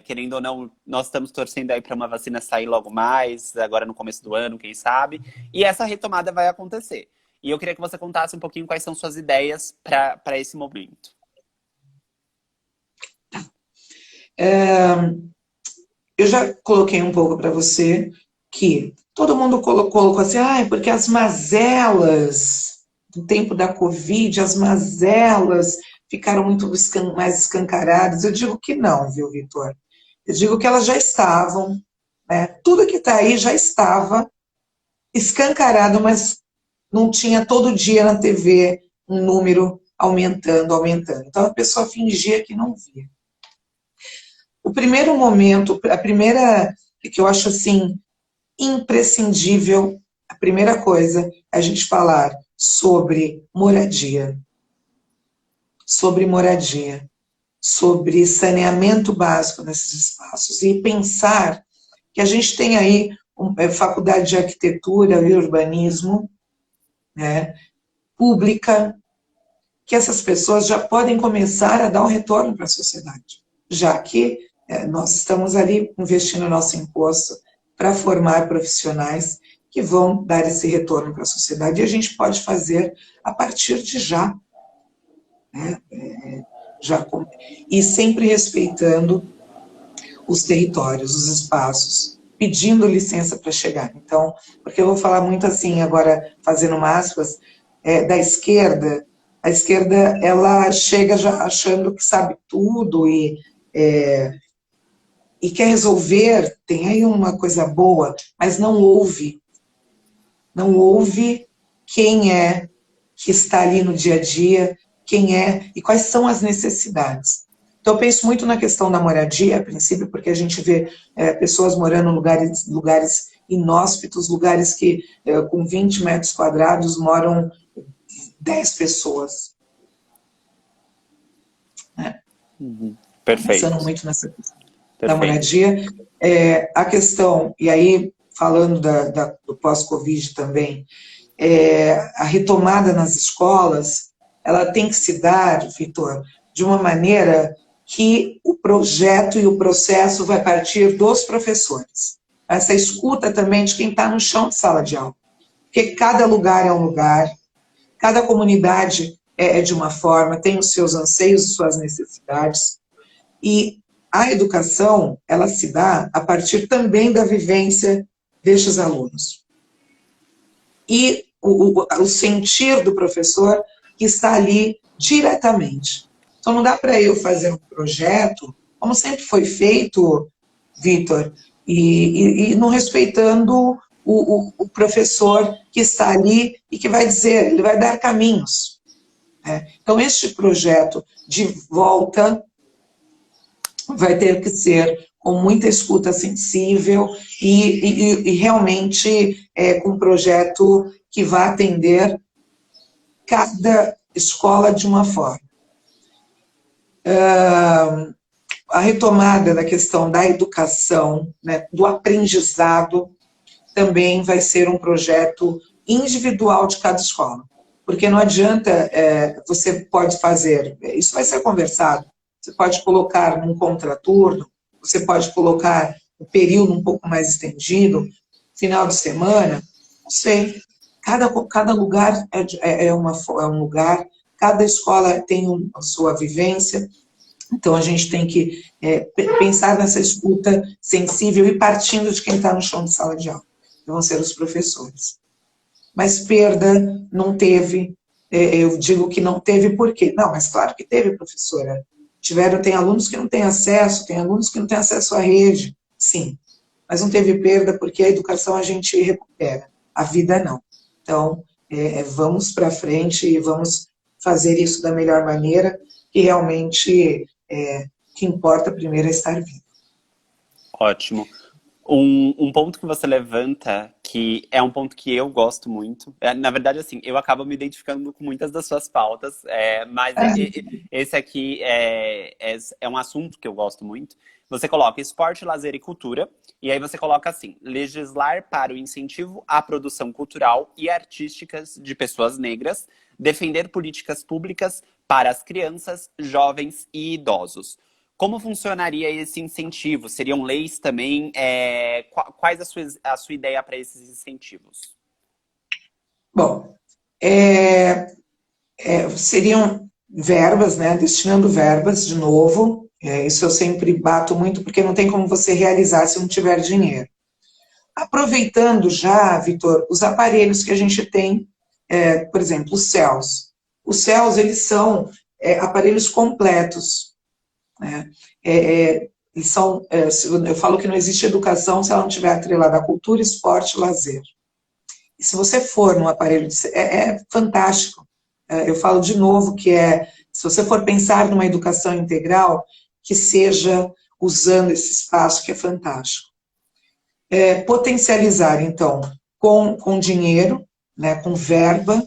[SPEAKER 1] Querendo ou não, nós estamos torcendo aí para uma vacina sair logo mais, agora no começo do ano, quem sabe. E essa retomada vai acontecer. E eu queria que você contasse um pouquinho quais são suas ideias para esse momento.
[SPEAKER 2] Eu já coloquei um pouco para você que todo mundo colocou assim, porque as mazelas do tempo da Covid, as mazelas ficaram muito mais escancaradas. Eu digo que não, viu, Vitor? Eu digo que elas já estavam, né? Tudo que está aí já estava escancarado, mas não tinha todo dia na TV um número aumentando. Então a pessoa fingia que não via. O primeiro momento, a primeira que eu acho assim imprescindível, a primeira coisa é a gente falar sobre moradia, sobre saneamento básico nesses espaços e pensar que a gente tem aí faculdade de arquitetura e urbanismo, né, pública, que essas pessoas já podem começar a dar um retorno para a sociedade, já que nós estamos ali investindo nosso imposto para formar profissionais que vão dar esse retorno para a sociedade, e a gente pode fazer a partir de já, né? E sempre respeitando os territórios, os espaços, pedindo licença para chegar. Então, porque eu vou falar muito assim, agora fazendo aspas, da esquerda, a esquerda ela chega já achando que sabe tudo e quer resolver, tem aí uma coisa boa, mas não ouve quem é que está ali no dia a dia, quem é e quais são as necessidades. Então eu penso muito na questão da moradia, a princípio, porque a gente vê pessoas morando em lugares inóspitos, lugares que com 20 metros quadrados moram 10 pessoas. Né?
[SPEAKER 1] Perfeito.
[SPEAKER 2] Pensando muito nessa questão da moradia. A questão, e aí falando do pós-Covid também, a retomada nas escolas, ela tem que se dar, Vitor, de uma maneira que o projeto e o processo vai partir dos professores. Essa escuta também de quem está no chão de sala de aula. Porque cada lugar é um lugar, cada comunidade é de uma forma, tem os seus anseios, suas necessidades, e a educação, ela se dá a partir também da vivência destes alunos. E o sentir do professor que está ali diretamente. Então não dá para eu fazer um projeto, como sempre foi feito, Vitor, e não respeitando o professor que está ali e que vai dizer, ele vai dar caminhos. Né? Então este projeto de volta vai ter que ser com muita escuta sensível e realmente com um projeto que vá atender cada escola de uma forma. A retomada da questão da educação, né, do aprendizado, também vai ser um projeto individual de cada escola. Porque não adianta, você pode fazer, isso vai ser conversado, você pode colocar num contraturno, você pode colocar um período um pouco mais estendido, final de semana, não sei. Cada lugar é um lugar, cada escola tem a sua vivência, então a gente tem que pensar nessa escuta sensível e partindo de quem está no chão de sala de aula, que vão ser os professores. Mas perda não teve, eu digo que não teve por quê? Não, mas claro que teve, professora. Tem alunos que não têm acesso, tem alunos que não têm acesso à rede, sim. Mas não teve perda porque a educação a gente recupera, a vida não. Então, vamos para frente e vamos fazer isso da melhor maneira, que realmente o que importa primeiro é estar vivo.
[SPEAKER 1] Ótimo. Um ponto que você levanta, que é um ponto que eu gosto muito, na verdade, assim, eu acabo me identificando com muitas das suas pautas, mas esse aqui é um assunto que eu gosto muito. Você coloca esporte, lazer e cultura, e aí você coloca assim, legislar para o incentivo à produção cultural e artística de pessoas negras, defender políticas públicas para as crianças, jovens e idosos. Como funcionaria esse incentivo? Seriam leis também? Quais a sua ideia para esses incentivos?
[SPEAKER 2] Bom, seriam verbas, né? Destinando verbas, de novo. Isso eu sempre bato muito, porque não tem como você realizar se não tiver dinheiro. Aproveitando já, Vitor, os aparelhos que a gente tem, por exemplo, os CELs. Os CELs, eles são aparelhos completos. Né? Eles são, eu falo que não existe educação se ela não estiver atrelada à cultura, esporte e lazer. E se você for num aparelho, é fantástico. Eu falo de novo que se você for pensar numa educação integral, que seja usando esse espaço que é fantástico. Potencializar, então, com dinheiro, né, com verba,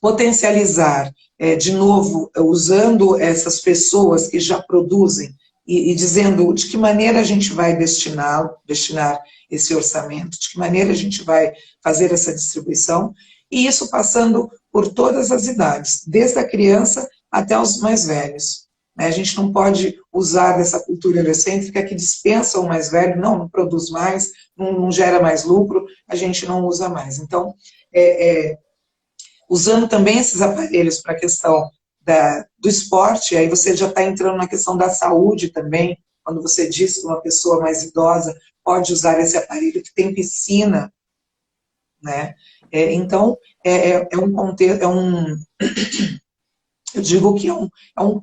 [SPEAKER 2] potencializar, de novo, usando essas pessoas que já produzem e dizendo de que maneira a gente vai destinar esse orçamento, de que maneira a gente vai fazer essa distribuição, e isso passando por todas as idades, desde a criança até os mais velhos. A gente não pode usar dessa cultura eurocêntrica que dispensa o mais velho, não produz mais, não gera mais lucro, a gente não usa mais. Então, usando também esses aparelhos para a questão do esporte, aí você já está entrando na questão da saúde também, quando você diz que uma pessoa mais idosa pode usar esse aparelho que tem piscina, né? Então, um contexto, eu digo que é um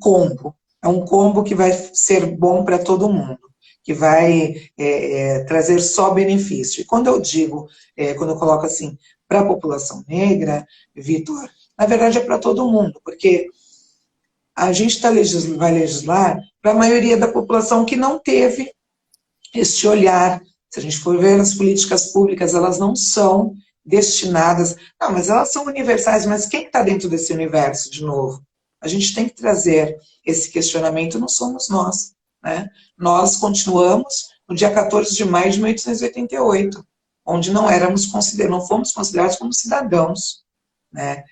[SPEAKER 2] combo que vai ser bom para todo mundo, que vai trazer só benefício. E quando eu digo, quando eu coloco assim, para a população negra, Vitor, na verdade é para todo mundo, porque a gente vai legislar para a maioria da população que não teve este olhar. Se a gente for ver as políticas públicas, elas não são destinadas, não, mas elas são universais, mas quem está dentro desse universo, de novo? A gente tem que trazer esse questionamento, não somos nós, né? Nós continuamos no dia 14 de maio de 1888, onde não fomos considerados como cidadãos, né?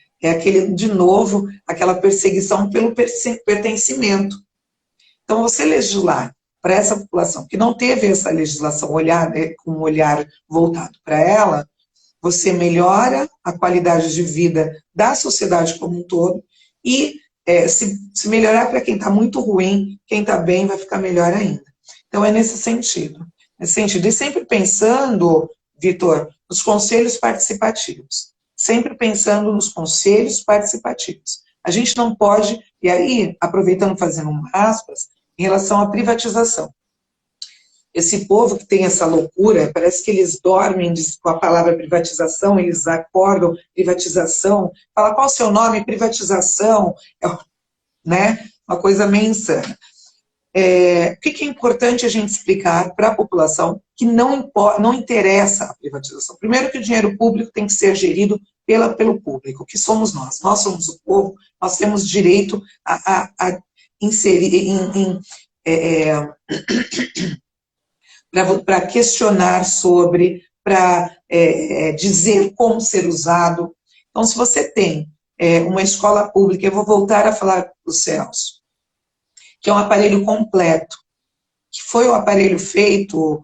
[SPEAKER 2] De novo, aquela perseguição pelo pertencimento. Então, você legislar para essa população que não teve essa legislação com um olhar voltado para ela, você melhora a qualidade de vida da sociedade como um todo e se melhorar para quem está muito ruim, quem está bem vai ficar melhor ainda. Então, é nesse sentido. E sempre pensando, Vitor, nos conselhos participativos. Sempre pensando nos conselhos participativos. A gente não pode, e aí, aproveitando, fazendo aspas, em relação à privatização. Esse povo que tem essa loucura, parece que eles dormem com a palavra privatização, eles acordam privatização, fala qual é o seu nome, privatização, né? Uma coisa meio insana. O que é importante a gente explicar para a população que não interessa a privatização? Primeiro que o dinheiro público tem que ser gerido pelo público, que somos nós. Nós somos o povo, nós temos direito a inserir, para questionar sobre para dizer como ser usado. Então, se você tem uma escola pública, eu vou voltar a falar do Celso, que é um aparelho completo, que foi um aparelho feito,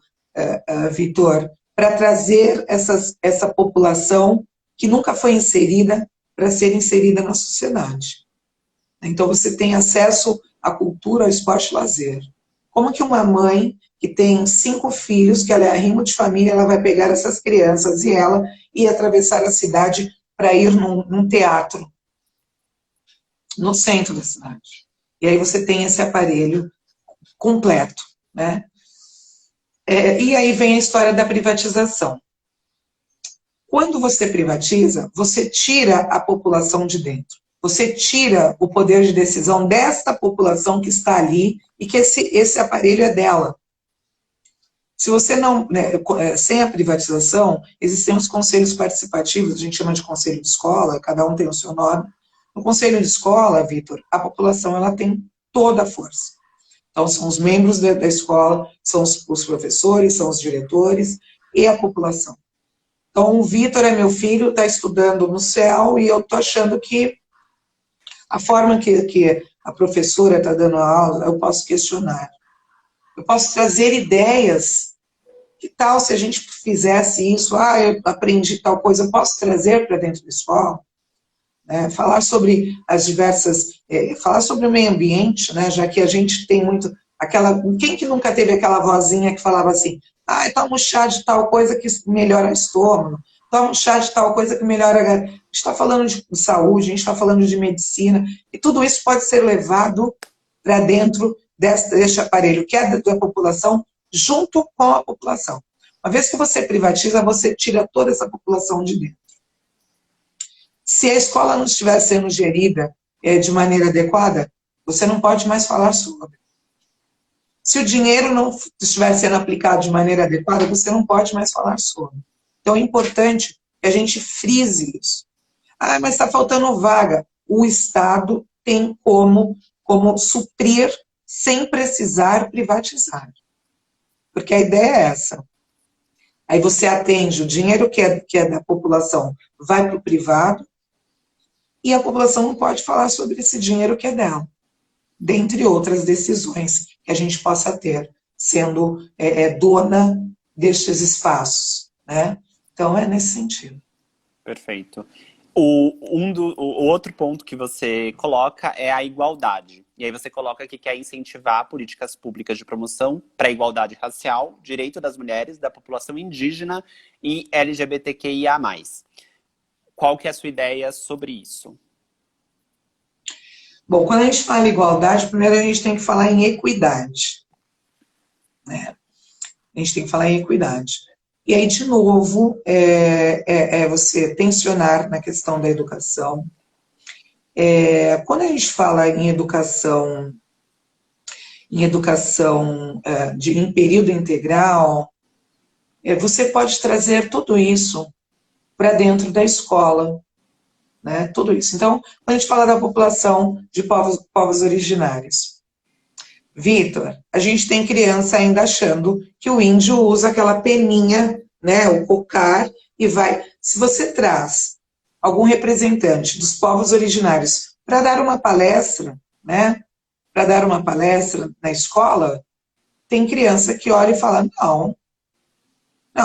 [SPEAKER 2] Vitor, para trazer essa população que nunca foi inserida, para ser inserida na sociedade. Então, você tem acesso à cultura, ao esporte e lazer. Como que uma mãe que tem 5 filhos, que ela é arrimo de família, ela vai pegar essas crianças e ela ir atravessar a cidade para ir num teatro, no centro da cidade. E aí você tem esse aparelho completo, né? E aí vem a história da privatização. Quando você privatiza, você tira a população de dentro. Você tira o poder de decisão desta população que está ali e que esse aparelho é dela. Se você não, sem a privatização, existem os conselhos participativos, a gente chama de conselho de escola, cada um tem o seu nome. No conselho de escola, Vitor, a população ela tem toda a força. Então, são os membros da escola, são os professores, são os diretores e a população. Então, o Vitor é meu filho, está estudando no CEL e eu estou achando que a forma que a professora está dando a aula, eu posso questionar. Eu posso trazer ideias. Que tal se a gente fizesse isso? Eu aprendi tal coisa, eu posso trazer para dentro da escola? Falar sobre as diversas... falar sobre o meio ambiente, né? Já que a gente tem muito... Quem que nunca teve aquela vozinha que falava assim, toma um chá de tal coisa que melhora o estômago, toma um chá de tal coisa que melhora... A gente está falando de saúde, a gente está falando de medicina, e tudo isso pode ser levado para dentro deste aparelho, que é da população, junto com a população. Uma vez que você privatiza, você tira toda essa população de dentro. Se a escola não estiver sendo gerida de maneira adequada, você não pode mais falar sobre. Se o dinheiro não estiver sendo aplicado de maneira adequada, você não pode mais falar sobre. Então é importante que a gente frise isso. Mas está faltando vaga. O Estado tem como suprir sem precisar privatizar. Porque a ideia é essa. Aí você atende o dinheiro que é da população, vai para o privado, e a população não pode falar sobre esse dinheiro que é dela. Dentre outras decisões que a gente possa ter, sendo dona destes espaços. Né? Então é nesse sentido.
[SPEAKER 1] Perfeito. O outro ponto que você coloca é a igualdade. E aí você coloca que quer incentivar políticas públicas de promoção para a igualdade racial, direito das mulheres, da população indígena e LGBTQIA+. Qual que é a sua ideia sobre isso?
[SPEAKER 2] Bom, quando a gente fala em igualdade, primeiro a gente tem que falar em equidade. Né? A gente tem que falar em equidade. E aí, de novo, você tensionar na questão da educação. Quando a gente fala em educação em período integral, você pode trazer tudo isso para dentro da escola. Né? Tudo isso. Então, quando a gente fala da população de povos originários, Vitor, a gente tem criança ainda achando que o índio usa aquela peninha, né, o cocar, e vai... Se você traz algum representante dos povos originários para dar uma palestra, né, para dar uma palestra na escola, tem criança que olha e fala, não,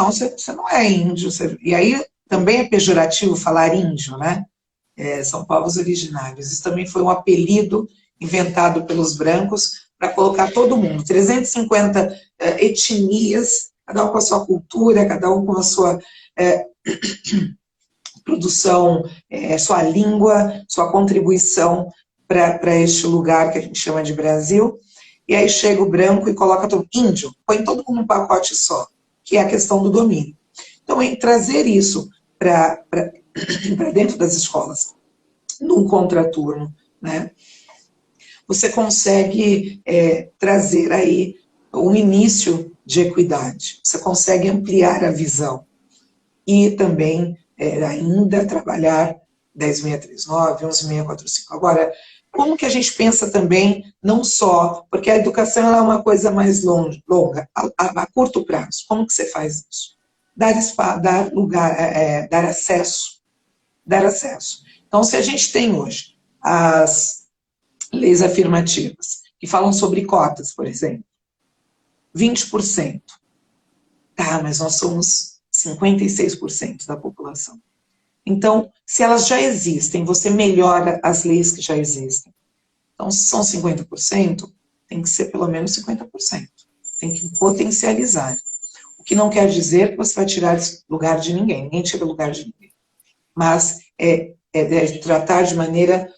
[SPEAKER 2] você não é índio. E aí também é pejorativo falar índio, né? São povos originários. Isso também foi um apelido inventado pelos brancos para colocar todo mundo, 350 etnias, cada um com a sua cultura, cada um com a sua produção, sua língua, sua contribuição para este lugar que a gente chama de Brasil, e aí chega o branco e coloca todo índio, põe todo mundo num pacote só, que é a questão do domínio. Então, trazer isso para dentro das escolas, num contraturno, né? Você consegue trazer aí um início de equidade, você consegue ampliar a visão e também ainda trabalhar 10.639, 11.645. Agora, como que a gente pensa também, não só, porque a educação é uma coisa mais longa, a curto prazo, como que você faz isso? dar lugar, dar acesso. Dar acesso. Então, se a gente tem hoje as leis afirmativas, que falam sobre cotas, por exemplo, 20%. Tá, mas nós somos 56% da população. Então, se elas já existem, você melhora as leis que já existem. Então, se são 50%, tem que ser pelo menos 50%. Tem que potencializar. O que não quer dizer que você vai tirar lugar de ninguém. Ninguém tira lugar de ninguém. Mas tratar de maneira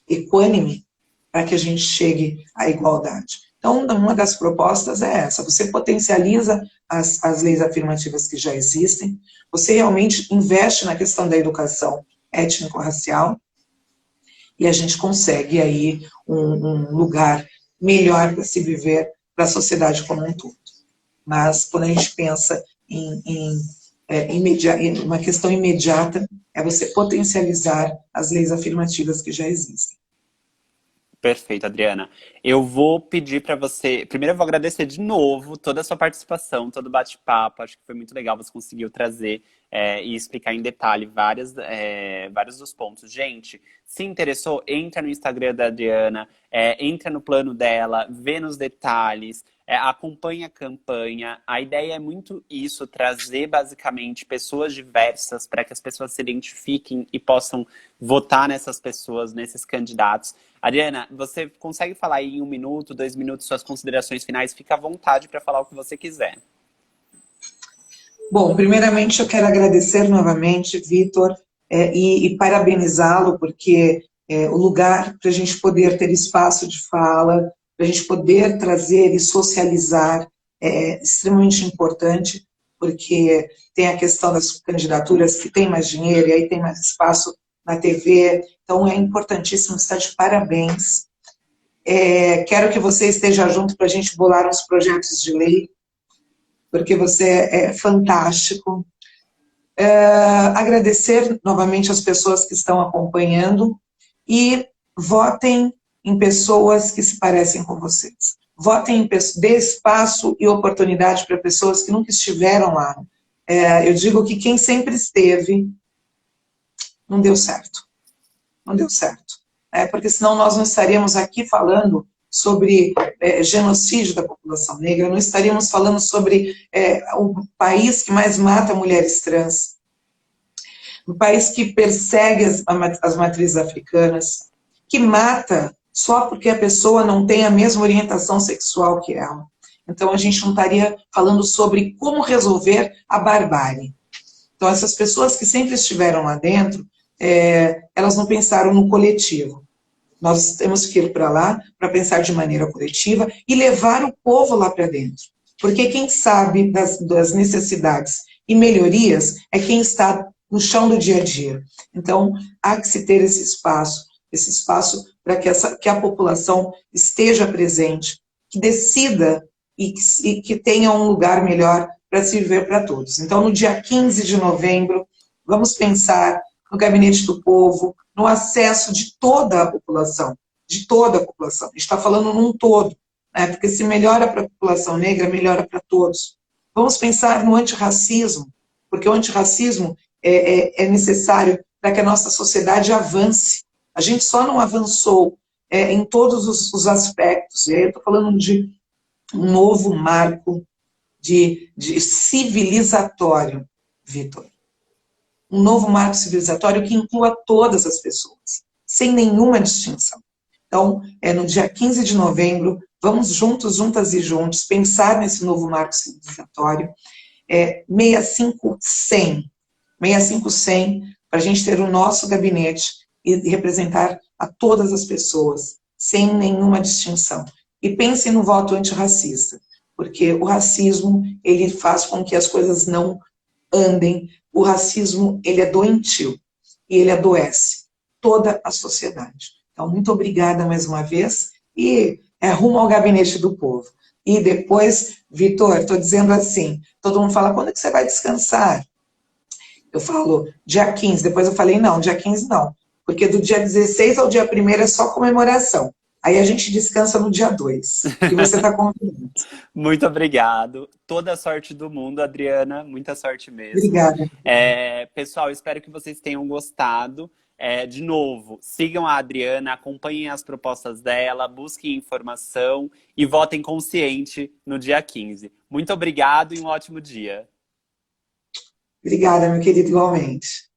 [SPEAKER 2] equânime para que a gente chegue à igualdade. Então, uma das propostas é essa. Você potencializa as leis afirmativas que já existem, você realmente investe na questão da educação étnico-racial, e a gente consegue aí um lugar melhor para se viver para a sociedade como um todo. Mas quando a gente pensa em uma questão imediata, é você potencializar as leis afirmativas que já existem.
[SPEAKER 1] Perfeito, Adriana. Eu vou pedir para você. Primeiro, eu vou agradecer de novo toda a sua participação, todo o bate-papo. Acho que foi muito legal. Você conseguiu trazer e explicar em detalhe vários dos pontos. Gente, se interessou, entra no Instagram da Adriana, entra no plano dela, vê nos detalhes. Acompanha a campanha. A ideia é muito isso, trazer basicamente pessoas diversas para que as pessoas se identifiquem e possam votar nessas pessoas, nesses candidatos. Adriana, você consegue falar aí em 1 minuto, 2 minutos, suas considerações finais? Fica à vontade para falar o que você quiser.
[SPEAKER 2] Bom, primeiramente eu quero agradecer novamente, Vitor, e parabenizá-lo, porque o lugar para a gente poder ter espaço de fala, para a gente poder trazer e socializar é extremamente importante, porque tem a questão das candidaturas que tem mais dinheiro, e aí tem mais espaço na TV, então é importantíssimo, estar de parabéns. Quero que você esteja junto para a gente bolar uns projetos de lei, porque você é fantástico. Agradecer novamente as pessoas que estão acompanhando e votem em pessoas que se parecem com vocês. Votem, dê espaço e oportunidade para pessoas que nunca estiveram lá. Eu digo que quem sempre esteve, não deu certo. Não deu certo. Porque senão nós não estaríamos aqui falando sobre genocídio da população negra, não estaríamos falando sobre o país que mais mata mulheres trans, o país que persegue as matrizes africanas, que mata só porque a pessoa não tem a mesma orientação sexual que ela. Então a gente não estaria falando sobre como resolver a barbárie. Então essas pessoas que sempre estiveram lá dentro, elas não pensaram no coletivo. Nós temos que ir para lá para pensar de maneira coletiva e levar o povo lá para dentro. Porque quem sabe das necessidades e melhorias é quem está no chão do dia a dia. Então, há que se ter esse espaço para que a população esteja presente, que decida e que tenha um lugar melhor para se viver para todos. Então, no dia 15 de novembro, vamos pensar no Gabinete do Povo, no acesso de toda a população, de toda a população. A gente está falando num todo, né? Porque se melhora para a população negra, melhora para todos. Vamos pensar no antirracismo, porque o antirracismo é necessário para que a nossa sociedade avance. A gente só não avançou em todos os aspectos. Eu estou falando de um novo marco de civilizatório, Vitor. Um novo marco civilizatório que inclua todas as pessoas, sem nenhuma distinção. Então, no dia 15 de novembro, vamos juntos, juntas e juntos, pensar nesse novo marco civilizatório, 65100, para a gente ter o nosso gabinete e representar a todas as pessoas, sem nenhuma distinção. E pense no voto antirracista, porque o racismo, ele faz com que as coisas não andem. O racismo, ele é doentio e ele adoece toda a sociedade. Então, muito obrigada mais uma vez e rumo ao Gabinete do Povo. E depois, Vitor, estou dizendo assim, todo mundo fala, quando é que você vai descansar? Eu falo, dia 15, depois eu falei, não, dia 15 não, porque do dia 16 ao dia 1º é só comemoração. Aí a gente descansa no dia 2. E você está convidado.
[SPEAKER 1] Muito obrigado. Toda a sorte do mundo, Adriana. Muita sorte mesmo.
[SPEAKER 2] Obrigada.
[SPEAKER 1] Pessoal, espero que vocês tenham gostado. De novo, sigam a Adriana, acompanhem as propostas dela, busquem informação e votem consciente no dia 15. Muito obrigado e um ótimo dia.
[SPEAKER 2] Obrigada, meu querido, igualmente.